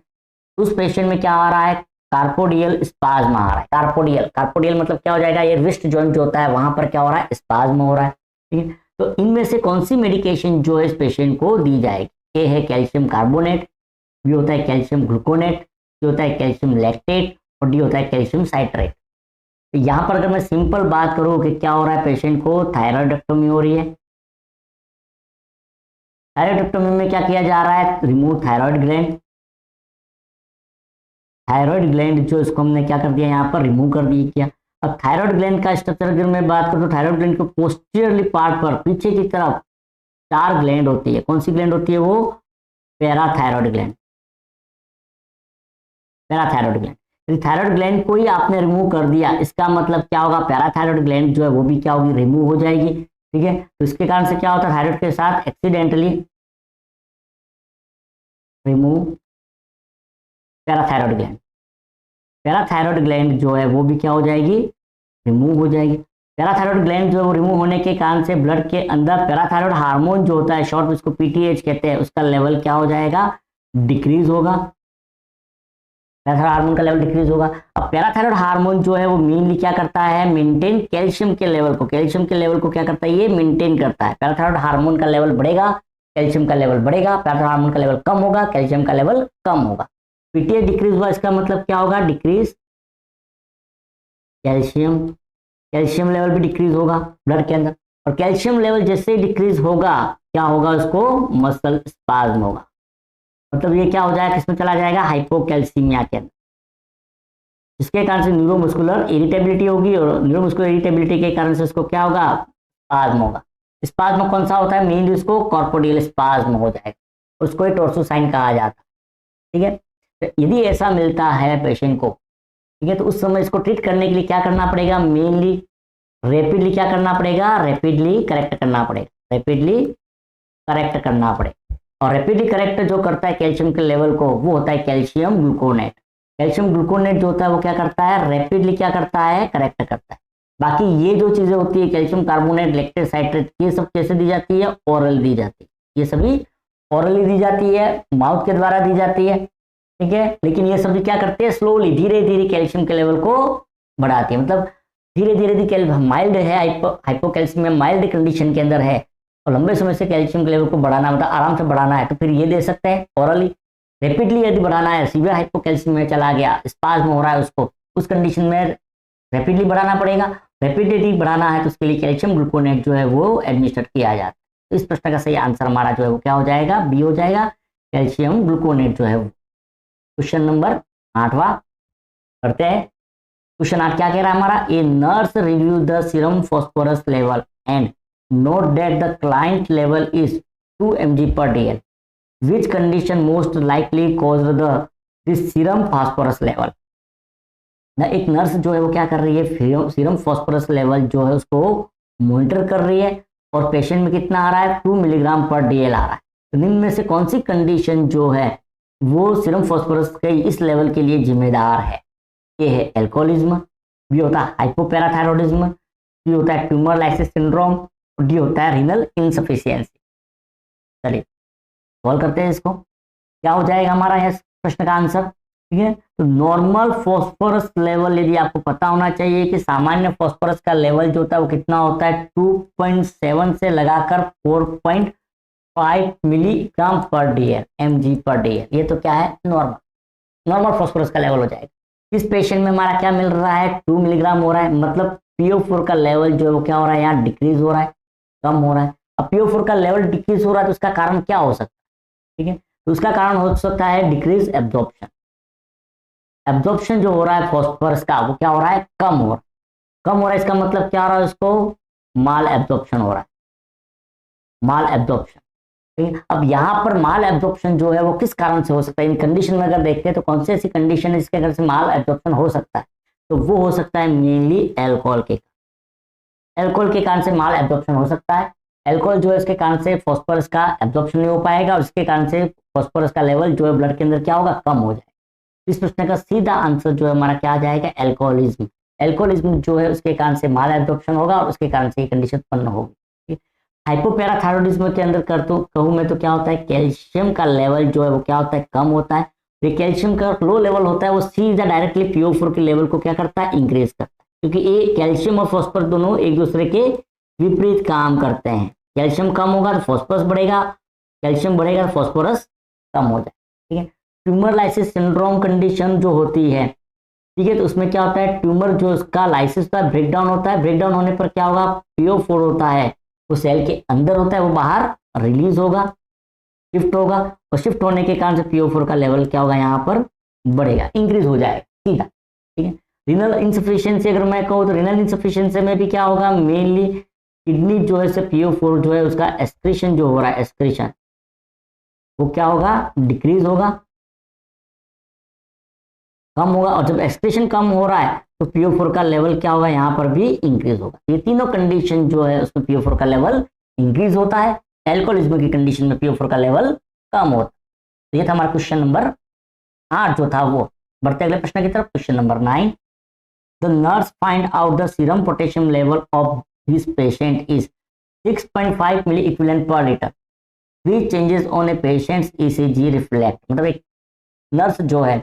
उस पेशेंट में क्या आ रहा है, कार्पोडियल स्पाज्म आ रहा है। कार्पोडियल, कार्पोडियल मतलब क्या हो जाएगा, ये रिस्ट जॉइंट जो होता है वहां पर क्या हो रहा है, स्पाज्म हो रहा है। ठीक है, तो इनमें से कौन सी मेडिकेशन जो है इस पेशेंट को दी जाएगी। ए है कैल्शियम कार्बोनेट, बी होता है कैल्शियम ग्लूकोनेट, सी होता है कैल्शियम लैक्टेट, और डी होता है कैल्शियम साइट्रेट। तो यहाँ पर अगर मैं सिंपल बात करूं कि क्या हो रहा है, पेशेंट को थायरॉइडेक्टोमी हो रही है। थायरॉइडेक्टोमी में क्या किया जा रहा है, remove thyroid gland. Thyroid gland जो इसको हमने क्या कर दिया, यहाँ पर रिमूव कर दिया किया। अब थायरॉइड ग्लैंड का स्ट्रक्चर अगर मैं बात करूं तो थायरॉइड ग्लैंड को पोस्टीरियरली पार्ट पर पीछे की तरफ 4 ग्लैंड होती है। कौन सी ग्लैंड होती है वो, पैराथायरॉइड ग्लैंड, पैराथायरॉइड ग्लैंड। यदि थायरॉइड ग्लैंड को ही आपने रिमूव कर दिया, इसका मतलब क्या होगा, पैराथायरॉइड ग्लैंड जो है वो भी क्या होगी, रिमूव हो जाएगी। ठीक है, तो इसके कारण से क्या होता है, थायरॉइड के साथ accidentally remove parathyroid gland, parathyroid gland जो है वो भी क्या हो जाएगी, रिमूव हो जाएगी। पैराथायरॉइड ग्लैंड जो है वो रिमूव होने के कारण से ब्लड के अंदर पैराथायरॉइड हार्मोन जो होता है, शॉर्ट में इसको पीटीएच कहते हैं, उसका लेवल क्या हो जाएगा, डिक्रीज होगा। पैराथायरॉइड हार्मोन का लेवल डिक्रीज होगा। अब पैराथायरॉइड हार्मोन जो है वो मेनली क्या करता है, मेंटेन कैल्शियम के लेवल को, कैल्शियम के लेवल को क्या करता है, ये मेंटेन करता है। पैराथायरॉइड हार्मोन का लेवल बढ़ेगा, कैल्शियम का लेवल बढ़ेगा, पैराथायरॉइड हार्मोन का लेवल कम होगा, कैल्शियम का लेवल कम होगा। पीटीएच डिक्रीज हुआ, इसका मतलब क्या होगा, डिक्रीज कैल्शियम, कैल्शियम लेवल भी डिक्रीज होगा ब्लड के अंदर। और कैल्शियम लेवल जैसे डिक्रीज होगा क्या होगा, उसको मसल स्पाज्म होगा। मतलब ये क्या हो जाएगा, किसमें चला जाएगा, हाइपोकैल्सीमिया के अंदर, जिसके कारण से न्यूरोमस्कुलर इरिटेबिलिटी होगी, और न्यूरोमस्कुलर इरिटेबिलिटी के कारण से उसको क्या होगा, स्पाज्म होगा। स्पाज्म कौन सा होता है, मेनली उसको कॉर्पोडियल स्पाज्म हो जाएगा, उसको ही टॉर्सोसाइन कहा जाता है। ठीक है, तो यदि ऐसा मिलता है पेशेंट को, ठीक है, तो उस समय इसको ट्रीट करने के लिए क्या करना पड़ेगा, मेनली रैपिडली क्या करना पड़ेगा, रैपिडली करेक्ट करना पड़ेगा, रैपिडली करेक्ट करना पड़ेगा। और रैपिडली करेक्ट जो करता है कैल्शियम के लेवल को, वो होता है कैल्शियम ग्लूकोनेट। कैल्शियम ग्लूकोनेट जो होता है वो क्या करता है, रैपिडली क्या करता है, करेक्ट करता है। बाकी ये जो चीजें होती है, कैल्शियम कार्बोनेट, लैक्टेट साइट्रेट, ये सब कैसे दी जाती है, ओरल दी जाती है, ये सभी ओरली दी जाती है, माउथ के द्वारा दी जाती है। ठीक है, लेकिन ये सभी क्या करते हैं, स्लोली धीरे धीरे कैल्शियम के लेवल को बढ़ाती है। मतलब धीरे धीरे माइल्ड है, हाइपोकैल्सीमिया माइल्ड कंडीशन के अंदर है, और लंबे समय से कैल्शियम के लेवल को बढ़ाना, मतलब आराम से बढ़ाना है, तो फिर ये दे सकते हैं ओरली। रैपिडली यदि बढ़ाना है, सीवियर हाइपोकैल्सीमिया चला गया, स्पाज्म हो रहा है उसको, उस कंडीशन में रैपिडली बढ़ाना पड़ेगा। रैपिडली बढ़ाना है तो उसके लिए कैल्शियम ग्लूकोनेट जो है वो एडमिनिस्टर किया जाता है। तो इस प्रश्न का सही आंसर हमारा जो है वो क्या हो जाएगा, बी हो जाएगा, कैल्शियम ग्लूकोनेट जो है वो। क्वेश्चन नंबर 8वां करते हैं। क्वेश्चन 8 क्या कह रहा है हमारा, a nurse review the serum phosphorus level and note that the client level is 2 mg/dl, which condition most likely caused the this serum phosphorus level। ना एक नर्स जो है वो क्या कर रही है, सीरम फॉस्फोरस लेवल जो है उसको मॉनिटर कर रही है, और पेशेंट में कितना आ रहा है, 2 mg/dl आ रहा है। तो निम्न में से कौन सी कंडीशन जो है वो सीरम फॉस्फोरस के इस लेवल के लिए जिम्मेदार है। ए है एल्कोहलिज्म, बी होता है हाइपोपैराथायरॉयडिज्म, सी होता है ट्यूमर लाइसिस सिंड्रोम, और डी होता है रीनल इनसफिशियंसी। चलिए सॉल्व करते हैं इसको। क्या हो जाएगा हमारा यह प्रश्न का आंसर, ठीक है। तो नॉर्मल फॉस्फोरस लेवल यदि आपको पता होना चाहिए कि सामान्य फॉस्फोरस का लेवल जो होता है वो कितना होता है, 2.7 से लगाकर 4.5 mg/dl, mg/dl। ये तो क्या है, नॉर्मल फॉस्फोरस का लेवल हो जाएगा। इस पेशेंट में हमारा क्या मिल रहा है, 2 मिलीग्राम हो रहा है, मतलब PO4 का लेवल जो है वो क्या हो रहा है, यहाँ डिक्रीज हो रहा है, कम हो रहा है। अब PO4 का लेवल डिक्रीज हो रहा है तो उसका कारण क्या हो सकता है, ठीक है। तो उसका कारण हो सकता है डिक्रीज एब्जॉर्प्शन। एब्जॉर्प्शन जो हो रहा है फॉस्फोरस का वो क्या हो रहा है, कम हो रहा है। इसका मतलब क्या हो रहा है, उसको माल एब्जॉर्प्शन हो रहा है, माल एब्जॉर्प्शन। अब यहाँ पर माल एब्जॉर्प्शन जो है वो किस कारण से हो सकता है, इन कंडीशन में अगर देखते हैं तो कौन सी ऐसी कंडीशन है जिसके कारण से माल एब्जॉर्प्शन हो सकता है, तो वो हो सकता है मेनली एल्कोहल के कारण से माल एब्जॉर्प्शन हो सकता है। एल्कोहल जो है इसके कारण से फॉस्फोरस का एब्जॉर्प्शन नहीं हो पाएगा, और इसके कारण से फॉस्फोरस का लेवल जो है ब्लड के अंदर क्या होगा, कम हो जाएगा। इस प्रश्न का सीधा आंसर जो है हमारा क्या आ जाएगा, एल्कोहलिज्म। एल्कोहलिज्म जो है उसके कारण से माल एब्जॉर्प्शन होगा, और उसके कारण से ये कंडीशन उत्पन्न होगी। हाइपोपैराथायरॉयडिज्म के अंदर कहूं मैं तो क्या होता है, कैल्शियम का लेवल जो है वो क्या होता है, कम होता है। ये कैल्शियम का लो लेवल होता है वो सीधा डायरेक्टली PO4 के लेवल को क्या करता है, इंक्रीज करता है, क्योंकि ये कैल्शियम और फॉस्फोरस दोनों एक दूसरे के विपरीत काम करते हैं। कैल्शियम कम होगा तो फॉस्फोरस बढ़ेगा, कैल्शियम बढ़ेगा तो फॉस्फोरस कम हो जाए, ठीक है। ट्यूमर लाइसिस सिंड्रोम कंडीशन जो होती है, ठीक है, तो उसमें क्या होता है, ट्यूमर जो उसका लाइसिस होता है ब्रेकडाउन होता है, ब्रेकडाउन होने पर क्या होगा, PO4 होता है वो सेल के अंदर होता है, वो बाहर रिलीज होगा, शिफ्ट होगा, और शिफ्ट होने के कारण से PO4 का लेवल क्या होगा, यहाँ पर बढ़ेगा, इंक्रीज हो जाएगा सीधा, ठीक है। रीनल इंसफिशियंसी अगर मैं कहूँ तो रीनल इंसफिशियंसी में भी क्या होगा, मेनली किडनी जो है से PO4 जो है उसका एक्सक्रीशन जो हो रहा है, एक्सक्रीशन वो क्या होगा, डिक्रीज होगा, कम होगा। और जब एक्सक्रीशन कम हो रहा है तो PO4 का लेवल क्या होगा, यहाँ पर भी इंक्रीज होगा। ये तीनों कंडीशन जो है उसमें PO4 का लेवल इंक्रीज होता है। एल्कोहलिज्म की कंडीशन में PO4 का लेवल कम होता है। तो ये था हमारा क्वेश्चन नंबर 8 जो था वो। बढ़ते अगले प्रश्न की तरफ, question number 9। The nurse find out the serum potassium level of this patient is 6.5 milliequivalent per litre. These changes on a patient's ECG reflect, मतलब एक नर्स जो है,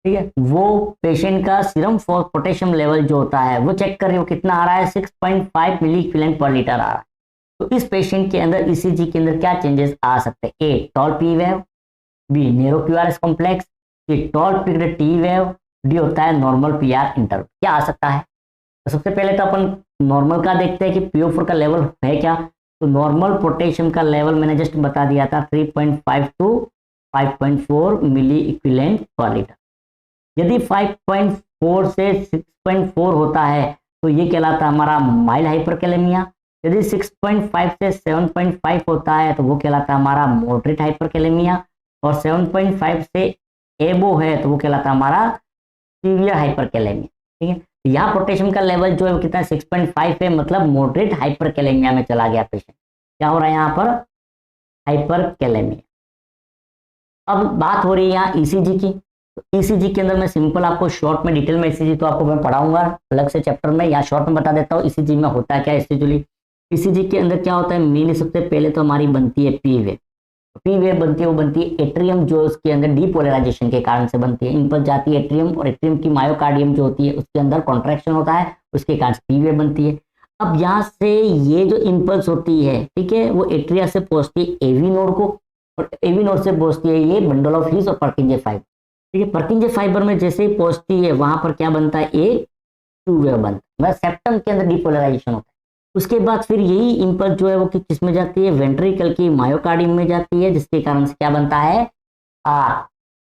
ठीक है, वो पेशेंट का सीरम पोटेशियम लेवल जो होता है वो चेक कर रही है, वो कितना आ रहा है, 6.5 मिली इक्विवेलेंट पर लीटर आ रहा है। तो इस पेशेंट के अंदर ECG के अंदर क्या चेंजेस आ सकते हैं, A tall P wave, B narrow QRS complex, C tall peaked T wave, D होता है नॉर्मल PR इंटरवल। क्या आ सकता है, तो सबसे पहले तो अपन नॉर्मल का देखते हैं कि PO4 का लेवल है क्या, तो नॉर्मल पोटेशियम का लेवल मैंने जस्ट बता दिया था 3.5 to 5.4 milliequivalent per litre. यदि 5.4 से 6.4 होता है तो ये कहलाता है हमारा माइल्ड हाइपरकैलेमिया। यदि 6.5 से 7.5 होता है तो वो कहलाता है हमारा मॉडरेट हाइपरकैलेमिया, और 7.5 से एबो है तो वो कहलाता है हमारा सीवियर हाइपरकैलेमिया। ठीक है, यहाँ पोटेशियम का लेवल जो है वो कितना 6.5 है, मतलब मॉडरेट हाइपरकैलेमिया में चला गया पेशेंट। क्या हो रहा है यहाँ पर? हाइपरकैलेमिया। अब बात हो रही है यहाँ ईसीजी की। तो ईसीजी के अंदर मैं सिंपल आपको शॉर्ट में, डिटेल में ईसीजी तो आपको मैं पढ़ाऊंगा अलग से चैप्टर में, या शॉर्ट में बता देता हूँ ईसीजी में होता क्या है। ईसीजी के अंदर क्या होता है, मेनली सबसे पहले तो हमारी बनती है पी वेव। पी वेव बनती है, वो बनती है एट्रियम जो उसके अंदर डीपोलराइजेशन के कारण से बनती है। इम्पल्स जाती है एट्रियम, और एट्रियम की मायोकार्डियम जो होती है उसके अंदर कॉन्ट्रैक्शन होता है, उसके कारण पी वेव बनती है। अब यहाँ से ये जो इम्पल्स होती है, ठीक है, वो एट्रिया से पहुंचती है एवी नोड को, और एवी नोड से पहुंचती है ये बंडल ऑफ हीस और पर्किंजे फाइबर। ठीक है, पर्किंजे फाइबर में जैसे ही पहुंचती है वहां पर क्या बनता है, एक टू वेव बनता है, मतलब सेप्टम के अंदर डीपोलराइजेशन होता है। उसके बाद फिर यही इम्पल्स जो है वो किस में जाती है, वेंट्रिकल की मायोकार्डियम में जाती है, जिसके कारण से क्या बनता है, आर।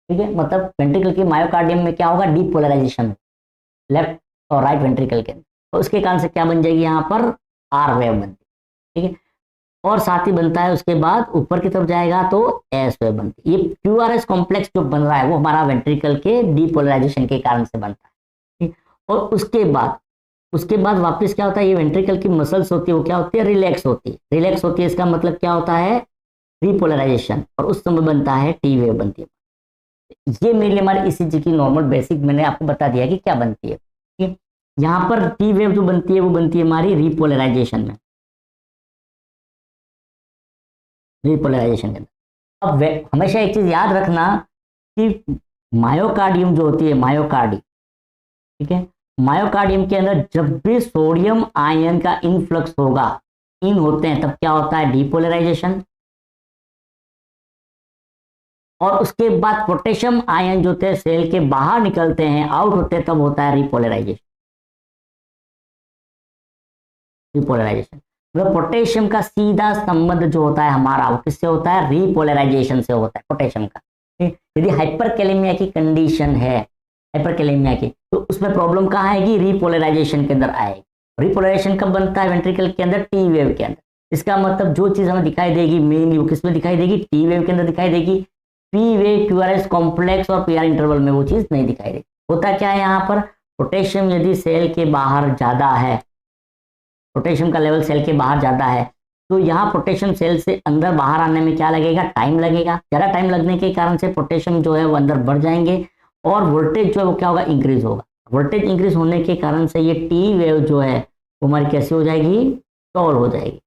ठीक है, मतलब वेंट्रिकल की मायोकार्डियम में क्या होगा, डीपोलराइजेशन लेफ्ट और राइट वेंट्रिकल के अंदर, और उसके कारण से क्या बन जाएगी, यहाँ पर आर वेव बनती है। ठीक है, और साथ ही बनता है उसके बाद ऊपर की तरफ जाएगा तो एस वेव बनती है। ये क्यूआरएस कॉम्प्लेक्स जो बन रहा है वो हमारा वेंट्रिकल के डीपोलराइजेशन के कारण से बनता है। ठीक? और उसके बाद वापस क्या होता है, ये वेंट्रिकल की मसल्स होती है वो क्या होती है, रिलैक्स होती है। रिलैक्स होती है इसका मतलब क्या होता है, रिपोलराइजेशन, और उस समय बनता है टी वेव बनती है। ये मेनली हमारे ईसीजी की नॉर्मल बेसिक मैंने आपको बता दिया कि क्या बनती है। ठीक है, यहाँ पर टी वेव जो बनती है वो बनती है हमारी रिपोलराइजेशन में, रिपोलराइजेशन के अंदर। अब हमेशा एक चीज याद रखना कि मायोकार्डियम जो होती है, मायोकार्डियम, ठीक है, मायोकार्डियम के अंदर जब भी सोडियम आयन का इनफ्लक्स होगा, इन होते हैं, तब क्या होता है, डिपोलराइजेशन। और उसके बाद पोटेशियम आयन जो थे सेल के बाहर निकलते हैं, आउट होते हैं, तब होता है रिपोलराइजेशन। रिपोलराइजेशन मतलब पोटेशियम का सीधा संबंध जो होता है हमारा वो किससे होता है, रिपोलराइजेशन से होता है पोटेशियम का। यदि हाइपरकैलेमिया की कंडीशन है, हाइपरकैलेमिया की, तो उसमें प्रॉब्लम कहाँ आएगी, रिपोलराइजेशन के अंदर आएगी। रिपोलराइजेशन कब बनता है, वेंट्रिकल के अंदर, टी वेव के अंदर। इसका मतलब जो चीज हमें दिखाई देगी मेनली वो किसमें दिखाई देगी, टी वेव के अंदर दिखाई देगी। पी वेव, क्यूआरएस कॉम्प्लेक्स और पीआर इंटरवल में वो चीज नहीं दिखाई देगी। होता क्या है यहाँ पर, पोटेशियम यदि सेल के बाहर ज्यादा है, पोटेशियम का लेवल सेल के बाहर ज्यादा है, तो यहाँ पोटेशियम सेल से अंदर बाहर आने में क्या लगेगा, टाइम लगेगा। ज्यादा टाइम लगने के कारण से पोटेशियम जो है वो अंदर बढ़ जाएंगे, और वोल्टेज जो है वो क्या होगा, इंक्रीज होगा। वोल्टेज इंक्रीज होने के कारण से ये टी वेव जो है वो हमारी कैसी हो जाएगी, टॉल हो जाएगी,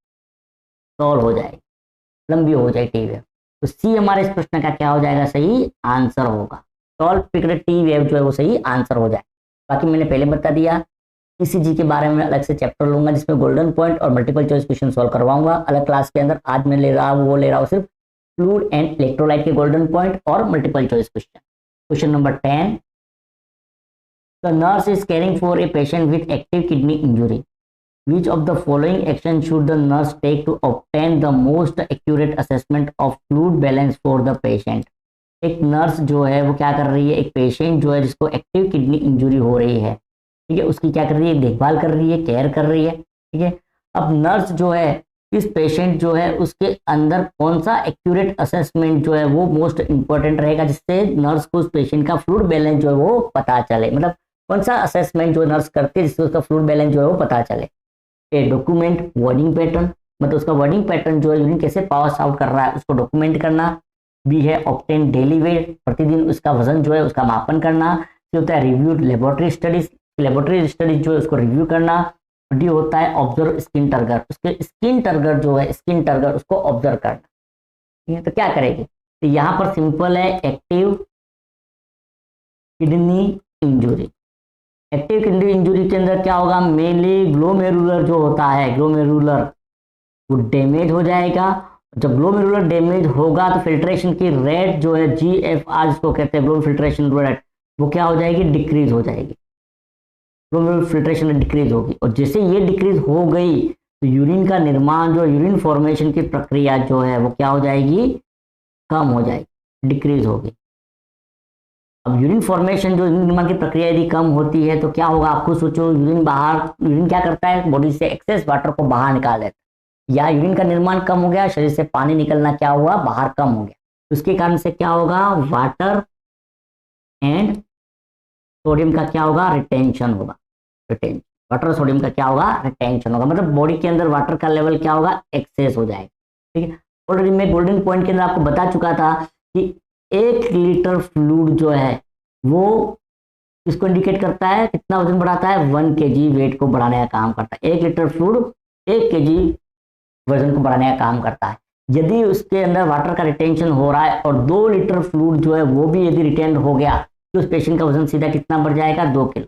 टॉल हो जाएगी, लंबी हो जाएगी टी वेव। तो सी हमारे इस प्रश्न का क्या हो जाएगा, सही आंसर होगा। टॉल पिक्ड टी वेव जो है वो सही आंसर हो जाए। बाकी मैंने पहले बता दिया, ईसीजी के बारे में अलग से चैप्टर लूंगा जिसमें गोल्डन पॉइंट और मल्टीपल चॉइस क्वेश्चन सॉल्व करवाऊंगा अलग क्लास के अंदर। आज मैं ले रहा हूँ सिर्फ फ्लूइड एंड इलेक्ट्रोलाइट के गोल्डन पॉइंट और multiple choice question. Question number 10, the nurse is caring for a patient with active kidney injury, which of the following action should the nurse take to obtain the most accurate assessment of fluid balance for the patient। एक nurse जो है वो क्या कर रही है, एक patient जो है जिसको एक्टिव किडनी इंजुरी हो रही है, ठीक है, उसकी क्या कर रही है, देखभाल कर रही है, केयर कर रही है। ठीक है, अब नर्स जो है इस पेशेंट जो है उसके अंदर कौन सा एक्यूरेट असेसमेंट जो है वो मोस्ट इंपॉर्टेंट रहेगा, जिससे नर्स को उस पेशेंट का फ्लूइड बैलेंस जो है वो पता चले। मतलब कौन सा असेसमेंट जो नर्स करती है जिससे उसका फ्लूइड बैलेंस जो है वो पता चले। ए डॉक्यूमेंट वर्डिंग पैटर्न, मतलब उसका वर्डिंग पैटर्न जो है यूरिन कैसे पास आउट कर रहा है उसको डॉक्यूमेंट करना। बी है ऑब्टेन डेली वेट, प्रतिदिन उसका वजन जो है उसका मापन करना। सी होता है review laboratory studies, laboratory studies जो है उसको रिव्यू करना। डी होता है ऑब्जर्व स्किन टर्गर, उसके स्किन टर्गर जो है स्किन टर्गर उसको ऑब्जर्व करना। ठीक है, तो क्या करेगी, तो यहाँ पर सिंपल है active kidney injury. Active kidney injury के अंदर क्या होगा, मेनली ग्लोमेरुलर जो होता है, ग्लोमेरुलर वो डैमेज हो जाएगा। जब ग्लोमेरुलर डैमेज होगा तो फिल्ट्रेशन की रेट जो है GFR जिसको कहते हैं ग्लोमेरुलर फिल्ट्रेशन रेट, वो क्या हो जाएगी, डिक्रीज हो जाएगी। ग्लोमेरुलर फिल्ट्रेशन डिक्रीज होगी, और जैसे ये डिक्रीज हो गई तो यूरिन का निर्माण, जो यूरिन फॉर्मेशन की प्रक्रिया जो है वो क्या हो जाएगी, कम हो जाएगी, डिक्रीज होगी। अब यूरिन फॉर्मेशन, जो यूरिन निर्माण की प्रक्रिया यदि कम होती है तो क्या होगा, आप खुद सोचो। यूरिन क्या करता है, बॉडी से एक्सेस वाटर को बाहर निकाल देता है। या यूरिन का निर्माण कम हो गया, शरीर से पानी निकलना क्या हुआ, बाहर कम हो गया। उसके कारण से क्या होगा, वाटर एंड सोडियम का क्या होगा, रिटेंशन होगा। रिटेंशन, वाटर और सोडियम का क्या होगा, रिटेंशन होगा। मतलब बॉडी के अंदर वाटर का लेवल क्या होगा, एक्सेस हो जाएगा। ठीक है, ऑलरेडी मैं गोल्डन पॉइंट के अंदर आपको बता चुका था कि 1 लीटर फ्लूइड जो है वो इसको इंडिकेट करता है, कितना वजन बढ़ाता है, 1 kg वेट को बढ़ाने का काम करता है। 1 लीटर फ्लूइड 1 kg वजन को बढ़ाने का काम करता है। यदि उसके अंदर वाटर का रिटेंशन हो रहा है और 2 लीटर फ्लूइड जो है वो भी यदि रिटेन हो गया, तो उस पेशेंट का वजन सीधा कितना बढ़ जाएगा, 2 किलो।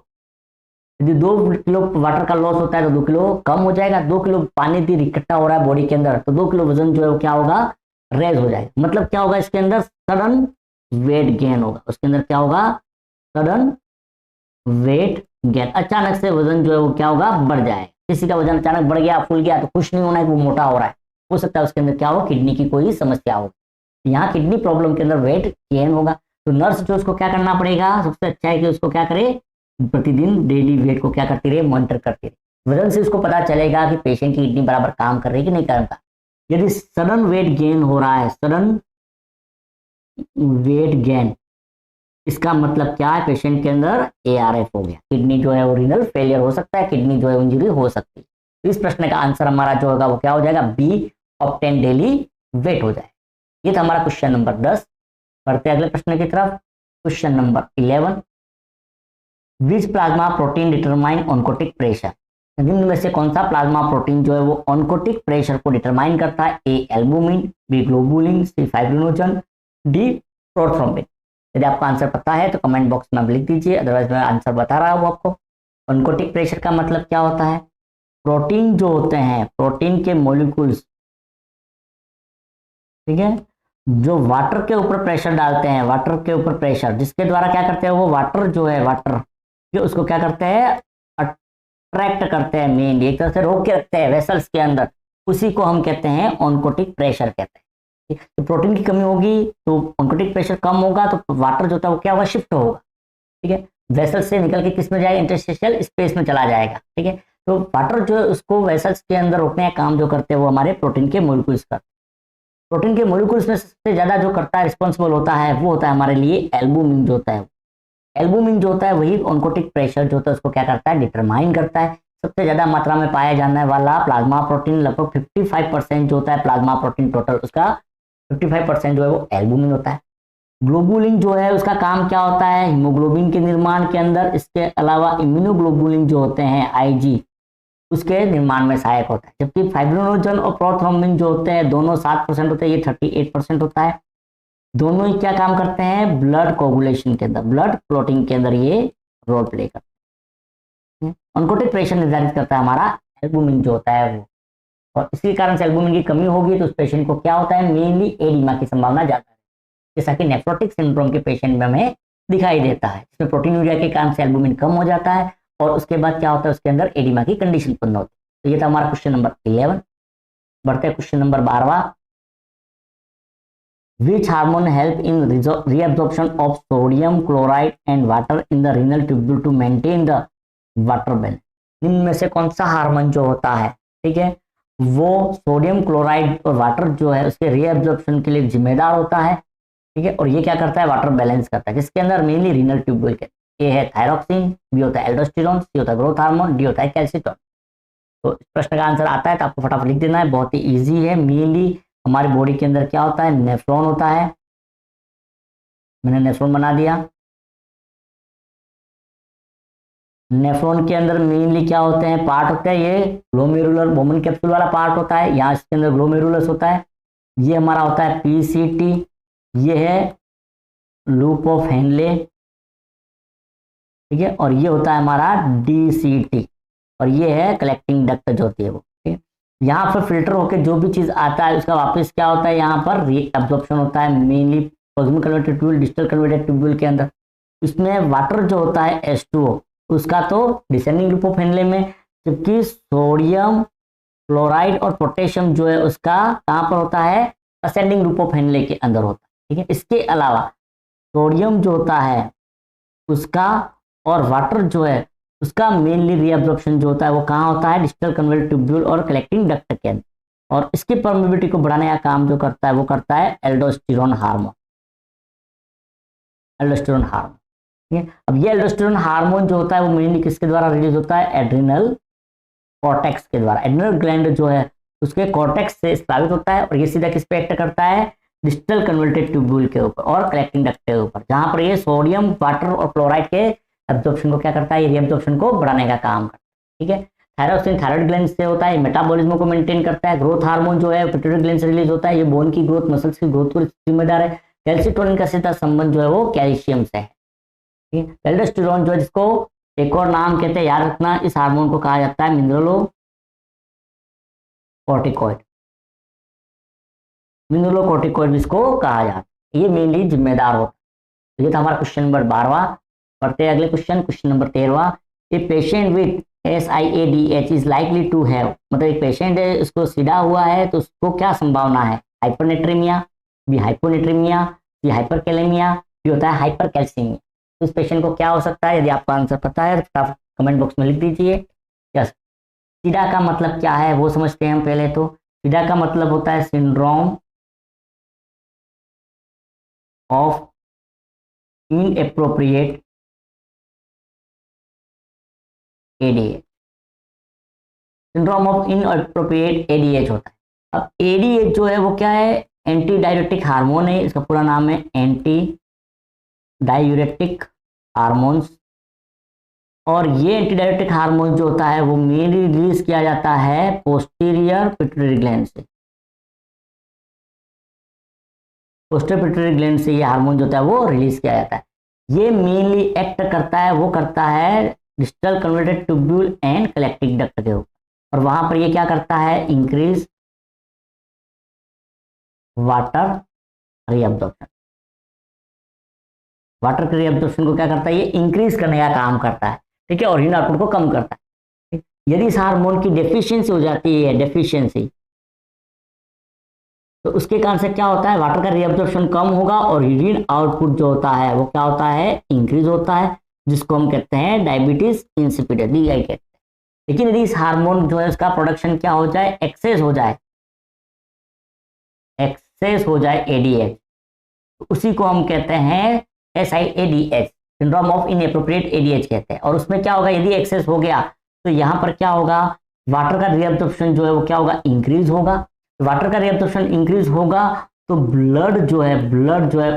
यदि 2 किलो वाटर का लॉस होता है तो 2 किलो कम हो जाएगा। 2 किलो पानी यदि इकट्ठा हो रहा है बॉडी के अंदर तो 2 किलो वजन जो है वो क्या होगा, रेज हो जाएगा। मतलब क्या होगा, इसके अंदर सडन वेट गेन होगा। उसके अंदर क्या होगा, सडन वेट गेन, अचानक से वजन जो है वो क्या होगा, बढ़ जाए। किसी का वजन अचानक बढ़ गया, फूल गया, तो खुश नहीं होना है कि वो मोटा हो रहा है, हो सकता है उसके अंदर क्या हो, किडनी की कोई समस्या हो। यहाँ किडनी प्रॉब्लम के अंदर वेट गेन होगा। तो नर्स जो उसको क्या करना पड़ेगा, सबसे अच्छा है कि उसको क्या करे, प्रतिदिन डेली वेट को क्या करती रहे, मॉनिटर करती रहे। वजन से उसको पता चलेगा कि पेशेंट की किडनी बराबर काम कर रही है कि नहीं कर रहा। यदि सडन वेट गेन हो रहा है, सडन वेट गेन, इसका मतलब क्या है, पेशेंट के अंदर ARF हो गया, किडनी जो है वो रीनल फेलियर हो सकता है, किडनी जो है इंजरी हो सकती है। तो इस प्रश्न का आंसर हमारा जो होगा वो क्या हो जाएगा, बी, ऑब्टेन डेली वेट हो जाए। ये था हमारा क्वेश्चन नंबर 10। बढ़ते अगले प्रश्न की तरफ। Question number 11, which plasma protein determine oncotic pressure. निम्न में से कौन सा प्लाज्मा प्रोटीन जो है वो ऑन्कोटिक प्रेशर को डिटरमाइन करता है, ए एल्बुमिन, बी ग्लोबुलिन, सी फाइब्रिनोजन, डी प्रोथ्रोम्बिन। यदि आपको आंसर पता है तो कमेंट बॉक्स में आप लिख दीजिए, अदरवाइज मैं आंसर बता रहा हूँ आपको। ऑन्कोटिक प्रेशर का मतलब क्या होता है, प्रोटीन जो होते हैं, प्रोटीन के मॉलिक्यूल्स, ठीक है, जो वाटर के ऊपर प्रेशर डालते हैं, वाटर के ऊपर प्रेशर, जिसके द्वारा क्या करते हैं, वो वाटर जो है, वाटर उसको क्या करते हैं, अट्रैक्ट करते हैं, मेन एक तरह से रोक के रखते हैं वेसल्स के अंदर, उसी को हम कहते हैं ऑन्कोटिक प्रेशर कहते हैं। तो प्रोटीन की कमी होगी तो ऑन्कोटिक प्रेशर कम होगा, तो वाटर जो होता है वो क्या होगा, शिफ्ट होगा। ठीक है, वेसल्स से निकल के किस में जाएगा, इंटरस्टिशियल स्पेस में चला जाएगा। ठीक है, तो वाटर जो है उसको वेसल्स के अंदर रोकने का काम जो करते हैं वो हमारे प्रोटीन के मॉलिक्यूल्स करते हैं। प्रोटीन के मॉलिक्यूल्स में सबसे ज्यादा जो करता है, रिस्पॉन्सिबल होता है, वो होता है हमारे लिए एल्बुमिन जो होता है। एल्बुमिन जो होता है वही ऑन्कोटिक प्रेशर जो होता है उसको क्या करता है, डिटरमाइन करता है। सबसे ज्यादा मात्रा में पाया जाने वाला प्लाज्मा प्रोटीन, लगभग 55% जो होता है प्लाज्मा प्रोटीन टोटल, उसका 55% जो है वो एल्बुमिन होता है। ग्लोबुलिन जो है उसका काम क्या होता है, हीमोग्लोबिन के निर्माण के अंदर, इसके अलावा इम्यूनोग्लोबुलिन जो होते हैं IG, उसके निर्माण में सहायक होता है। जबकि फाइब्रिनोजन और प्रोथ्रोम्बिन जो होते हैं दोनों 7% होते हैं, ये 38% होता है। दोनों ही क्या काम करते हैं, ब्लड कोगुलेशन के अंदर, ब्लड क्लॉटिंग के अंदर ये रोल प्ले करते हैं। ऑन्कोटिक प्रेशर निर्धारित करता है हमारा एल्बुमिन जो होता है वो, और इसी कारण से एल्बुमिन की कमी होगी तो उस पेशेंट को क्या होता है, मेनली एडिमा की संभावना ज्यादा है, जैसा कि नेफ्रोटिक सिंड्रोम के पेशेंट में हमें दिखाई देता है, इसमें प्रोटीनूरिया के कारण से एल्बुमिन कम हो जाता है और उसके बाद क्या होता है, उसके अंदर एडिमा की कंडीशन उत्पन्न होती है। तो ये था हमारा क्वेश्चन नंबर 11। बढ़ते हैं question number 12। Which hormone help in reabsorption of sodium chloride and water in the renal tubule to maintain the water balance? इनमें से कौन सा हार्मोन जो होता है, ठीक है, वो सोडियम क्लोराइड और वाटर जो है उसके रीएब्जॉर्प्शन के लिए जिम्मेदार होता है। ठीक है, और ये क्या करता है, वाटर बैलेंस करता है, जिसके अंदर मेनली रीनल ट्यूब्यूल के, ए है थायरोक्सिन, बी होता है एल्डोस्टेरोन, सी होता है ग्रोथ हार्मोन, डी होता है कैल्सिटोन। तो इस प्रश्न का आंसर आता है तो आपको फटाफट लिख देना है, बहुत ही इजी है। मेनली हमारी बॉडी के अंदर क्या होता है, नेफ्रॉन होता है, मैंने नेफ्रॉन बना दिया। नेफ्रॉन के अंदर मेनली क्या होते हैं, पार्ट होते हैं, ये ग्लोमेरुलर बोमन कैप्सूल वाला पार्ट होता है, यहाँ इसके अंदर ग्लोमेरुलस होता है। ये हमारा होता है PCT, ये है लूप ऑफ हेनले, ठीक है, और ये होता है हमारा DCT, और ये है कलेक्टिंग डक्ट जो होती है वो। ठीक है, यहाँ पर फिल्टर होकर जो भी चीज आता है उसका वापस क्या होता है, यहाँ पर रीअब्जॉर्प्शन होता है, mainly plasmic converted tubule, distal converted tubule के अंदर। इसमें वाटर जो होता है H2O, उसका तो डिसेंडिंग लूप ऑफ हेनले में, जबकि सोडियम क्लोराइड और पोटेशियम जो है उसका कहाँ पर होता है, असेंडिंग ग्रुप ऑफ हेनले के अंदर होता है, ठीक है। इसके अलावा सोडियम जो होता है उसका और वाटर जो है उसका मेनली रीअब्जॉर्प्शन जो होता है वो कहाँ होता है, डिस्टल कन्वर्ट ट्यूब्यूल और कलेक्टिंग डक्ट के अंदर। और इसकी परमिबिलिटी को बढ़ाने का काम जो करता है वो करता है एल्डोस्टेरोन हार्मोन, एल्डोस्टेरोन हार्मोन, ठीक है। अब ये एल्डोस्टेरोन हार्मोन जो होता है वो मेनली किसके द्वारा रिलीज होता है, एड्रिनल कॉर्टेक्स के द्वारा। एड्रिनल ग्लैंड जो है उसके कॉर्टेक्स से स्रावित होता है और ये सीधा किस पे एक्ट करता है, डिस्टल कन्वर्टेड ट्यूब्यूल के ऊपर और कलेक्टिंग डक्ट के ऊपर, जहां पर ये सोडियम वाटर और क्लोराइड के एब्जॉर्प्शन को क्या करता है, ये रीअब्जॉर्प्शन को बढ़ाने का काम करता है, ठीक है। थायरोक्सिन थायराइड ग्लैंड से होता है, मेटाबॉलिज्म को मेंटेन करता है। ग्रोथ हार्मोन जो है पिट्यूटरी ग्लैंड से रिलीज होता है, ये बोन की ग्रोथ, मसल्स की ग्रोथ को जिम्मेदार है। कैल्सिटोनिन का सीधा संबंध जो है वो कैल्शियम से है, ठीक है। एल्डोस्टेरोन जो है जिसको एक और नाम कहते हैं, याद रखना, इस हार्मोन को कहा जाता है मिनरलोकॉर्टिकॉइड, मिनरलोकॉर्टिकॉइड इसको कहा जाता है, ये मेनली जिम्मेदार होता है। ये था हमारा क्वेश्चन नंबर 12वां। पढ़ते हैं अगले क्वेश्चन नंबर 13वां। A patient with SIADH is likely to have, मतलब एक पेशेंट है उसको सीधा हुआ है तो उसको क्या संभावना है, हाइपरनेट्रीमिया, बी हाइपोनेट्रीमिया, सी हाइपरकैलेमिया, बी होता है हाइपरकैल्सीमिया। तो इस पेशेंट को क्या हो सकता है, यदि आपको आंसर पता है तो आप कमेंट बॉक्स में लिख दीजिए। यस, सीधा का मतलब क्या है वो समझते हैं हम पहले। तो सीधा का मतलब होता है syndrome of inappropriate ADH, syndrome of inappropriate ADH होता है। अब ADH जो है वो क्या है, एंटी डाययूरेटिक हार्मोन है, इसका पूरा नाम है एंटी डाययूरेटिक हार्मोन्स। और ये एंटी डाययूरेटिक हार्मोन जो होता है वो मेनली रिलीज किया जाता है पोस्टीरियर पिट्यूटरी ग्लैंड से, पोस्टीरियर पिट्यूटरी ग्लैंड से ये हार्मोन जो होता है वो रिलीज किया जाता है। ये मेनली एक्ट करता है, वो करता है distal converted tubule and collecting duct के ऊपर। और वहां पर ये क्या करता है, इंक्रीज वाटर रीअब्जॉर्प्शन, वाटर के रीअब्जॉर्प्शन को क्या करता है, ये इंक्रीज करने का काम करता है, ठीक है, और यूरिन आउटपुट को कम करता है। यदि इस हार्मोन की डेफिशिएंसी हो जाती है, डेफिशिएंसी, तो उसके कारण से क्या होता है, वाटर का रीअब्जॉर्प्शन कम होगा और यूरिन आउटपुट जो होता है वो क्या होता है, इंक्रीज होता है, जिसको हम कहते हैं डायबिटीज इंसिपिडस, DI कहते हैं। लेकिन यदि इस हार्मोन जो है उसका प्रोडक्शन क्या हो जाए, एक्सेस हो जाए, एक्सेस हो जाए ADH, तो उसी को हम कहते हैं SIADH, syndrome of inappropriate ADH कहते हैं। और उसमें क्या होगा, यदि एक्सेस हो गया तो यहाँ पर क्या होगा, वाटर का रीअब्जॉर्प्शन जो है वो क्या होगा, इंक्रीज होगा। वाटर का रीअब्जॉर्प्शन इंक्रीज होगा तो ब्लड जो है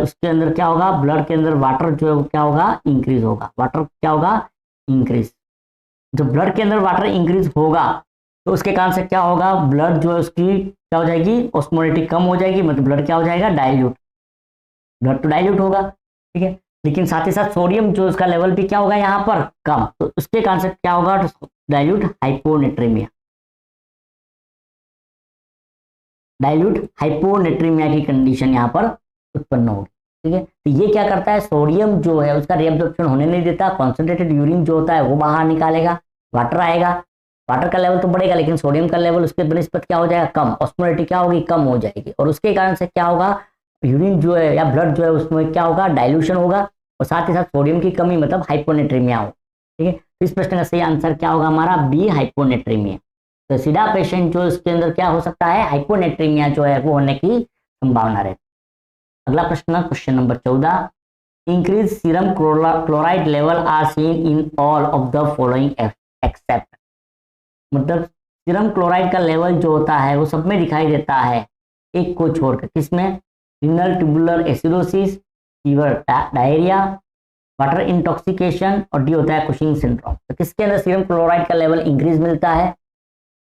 उसके अंदर क्या होगा, ब्लड के अंदर वाटर जो है वो क्या होगा, इंक्रीज होगा, वाटर क्या होगा, इंक्रीज। जब ब्लड के अंदर वाटर इंक्रीज होगा तो उसके कारण से क्या होगा, ब्लड जो है उसकी क्या हो जाएगी, ऑस्मोलिटी कम हो जाएगी, मतलब ब्लड क्या हो जाएगा, डाइल्यूट, ब्लड तो डाइल्यूट होगा, ठीक है। लेकिन साथ ही साथ सोडियम जो उसका लेवल भी क्या होगा यहाँ पर कम, तो उसके कारण से क्या होगा, डाइल्यूट हाइपोनेट्रीमिया, डाइल्यूट हाइपोनेट्रीमिया की कंडीशन यहाँ पर उत्पन्न होगी, ठीक है। तो ये क्या करता है, सोडियम जो है उसका रीअब्जॉर्प्शन होने नहीं देता, कॉन्सेंट्रेटेड यूरिन जो होता है वो बाहर निकालेगा, वाटर आएगा, वाटर का लेवल तो बढ़ेगा लेकिन सोडियम का लेवल उसके बनिस्बत क्या हो जाएगा, कम, ऑस्मोलिटी क्या होगी, कम हो जाएगी। और उसके कारण से क्या होगा, यूरिन जो है या ब्लड जो है उसमें क्या होगा, डाइल्यूशन होगा और साथ ही साथ सोडियम की कमी, मतलब हाइपोनेट्रीमिया हो, ठीक है। तो इस प्रश्न का सही आंसर क्या होगा हमारा, बी हाइपोनेट्रीमिया। तो सीधा पेशेंट जो इसके अंदर क्या हो सकता है, हाइपोनेट्रीमिया जो है वो होने की संभावना रहती है। अगला प्रश्न, question number 14, increase serum chloride level are seen in all of the following except, मतलब सीरम क्लोराइड का लेवल जो होता है वो सब में दिखाई देता है, एक को छोड़कर, किसमें, renal tubular acidosis, fever diarrhoea, water intoxication और डी होता है कुशिंग सिंड्रोम। तो किसके अंदर सीरम क्लोराइड का लेवल इंक्रीज मिलता है,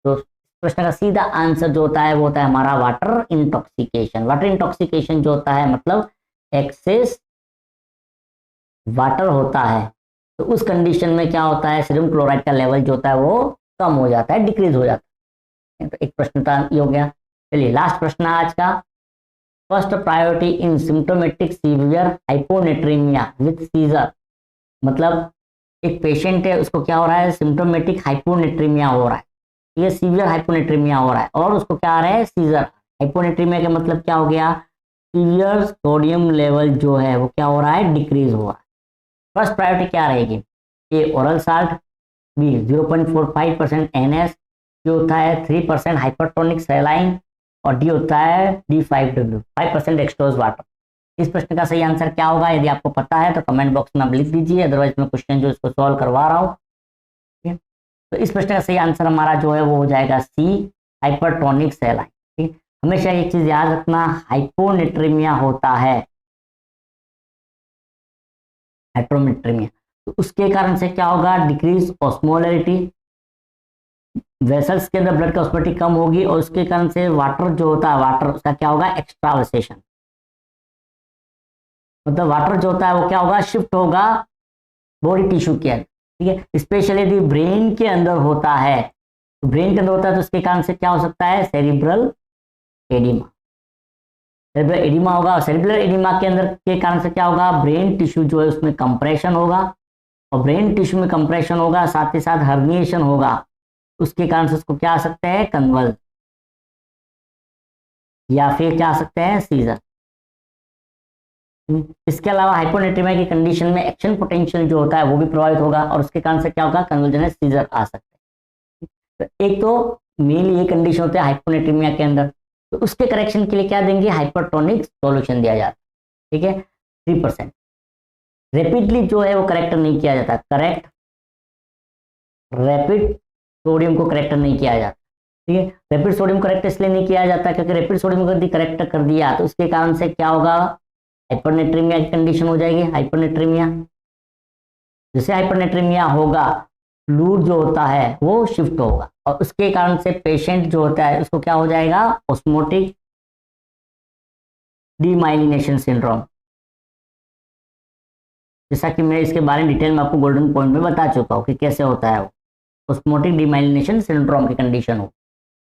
तो प्रश्न का सीधा आंसर जो होता है वो होता है हमारा वाटर इंटॉक्सिकेशन। वाटर इंटॉक्सिकेशन जो होता है मतलब एक्सेस वाटर होता है, तो उस कंडीशन में क्या होता है, सीरम क्लोराइड का लेवल जो होता है वो कम हो जाता है, डिक्रीज हो जाता है। तो एक प्रश्न तो ये हो गया। चलिए लास्ट प्रश्न आज का, first priority in symptomatic severe hyponatremia with seizure, मतलब एक पेशेंट है उसको क्या हो रहा है, सिम्टोमेटिक हाइपोनेट्रीमिया हो रहा है, ये सीवियर हाइपोनेट्रीमिया हो रहा है और उसको क्या आ रहा है, सीजर। हाइपोनेट्रीमिया का मतलब क्या हो गया, सीवियर सोडियम लेवल जो है वो क्या हो रहा है, डिक्रीज हुआ। फर्स्ट प्रायोरिटी क्या रहेगी, ए ओरल साल्ट, बी 0.45% NS, जो होता है 3% हाइपरटोनिक सैलाइन, और डी होता है D5W 5% एक्सट्रोज वाटर। इस प्रश्न का सही आंसर क्या होगा, यदि आपको पता है तो कमेंट बॉक्स में आप लिख दीजिए, अदरवाइज मैं क्वेश्चन जो इसको सॉल्व करवा रहा हूँ। तो इस प्रश्न का सही आंसर हमारा जो है वो हो जाएगा सी, हाइपरटोनिक सैलाइन। ठीक, हमेशा एक चीज याद रखना, हाइपोनेट्रीमिया होता है, हाइपोनेट्रीमिया, तो उसके कारण से क्या होगा, डिक्रीज ऑस्मोलरिटी, वेसल्स के अंदर ब्लड की ऑस्मोलरिटी कम होगी और उसके कारण से वाटर जो होता है, वाटर उसका क्या होगा, एक्स्ट्रावसेशन, मतलब वाटर जो होता है वो क्या होगा, शिफ्ट होगा बॉडी टिश्यू के अंदर। ठीक है, स्पेशली यदि ब्रेन के अंदर होता है, तो ब्रेन के अंदर होता है तो उसके कारण से क्या हो सकता है, सेरिब्रल एडिमा, सेरिब्रल एडिमा होगा। और सेरिब्रल एडिमा के अंदर के कारण से क्या होगा, ब्रेन टिश्यू जो है उसमें कंप्रेशन होगा, और ब्रेन टिश्यू में कंप्रेशन होगा, साथ ही साथ हर्निएशन होगा, उसके कारण से उसको क्या आ सकते हैं, कन्वल्स, या फिर क्या आ सकते हैं, सीजर। इसके अलावा हाइपोनेट्रीमिया की कंडीशन में एक्शन पोटेंशियल जो होता है वो भी प्रभावित होगा, और उसके कारण से क्या होगा, कन्वल्जन सीजर आ सकते हैं। तो एक तो मेनली ये कंडीशन होता है हाइपोनेट्रीमिया के अंदर, तो उसके करेक्शन के लिए क्या देंगे, हाइपरटोनिक सॉल्यूशन दिया जाता है। ठीक है, 3%। रैपिडली जो है वो करेक्टर नहीं किया जाता, करेक्ट रैपिड सोडियम को करेक्टर नहीं किया जाता। ठीक है, रैपिड सोडियम करेक्ट इसलिए नहीं किया जाता क्योंकि रैपिड सोडियम को यदि करेक्ट कर दिया तो उसके कारण से क्या होगा, हाइपरनेट्रीमिया की कंडीशन हो जाएगी, हाइपरनेट्रीमिया। जैसे हाइपरनेट्रीमिया होगा, फ्लूइड जो होता है वो शिफ्ट होगा, और उसके कारण से पेशेंट जो होता है उसको क्या हो जाएगा, ऑस्मोटिक डीमाइलिनेशन सिंड्रोम। जैसा कि मैं इसके बारे में डिटेल में आपको गोल्डन पॉइंट में बता चुका हूँ कि कैसे होता है वो, ऑस्मोटिक डीमाइलिनेशन सिंड्रोम की कंडीशन हो।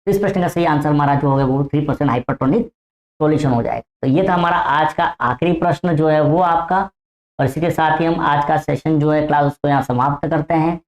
इस प्रश्न का सही आंसर हमारा जो होगा वो 3% हाइपरटोनिक सॉल्यूशन हो जाएगा। तो ये था हमारा आज का आखिरी प्रश्न जो है वो आपका, और इसी के साथ ही हम आज का सेशन जो है क्लास उसको यहाँ समाप्त करते हैं।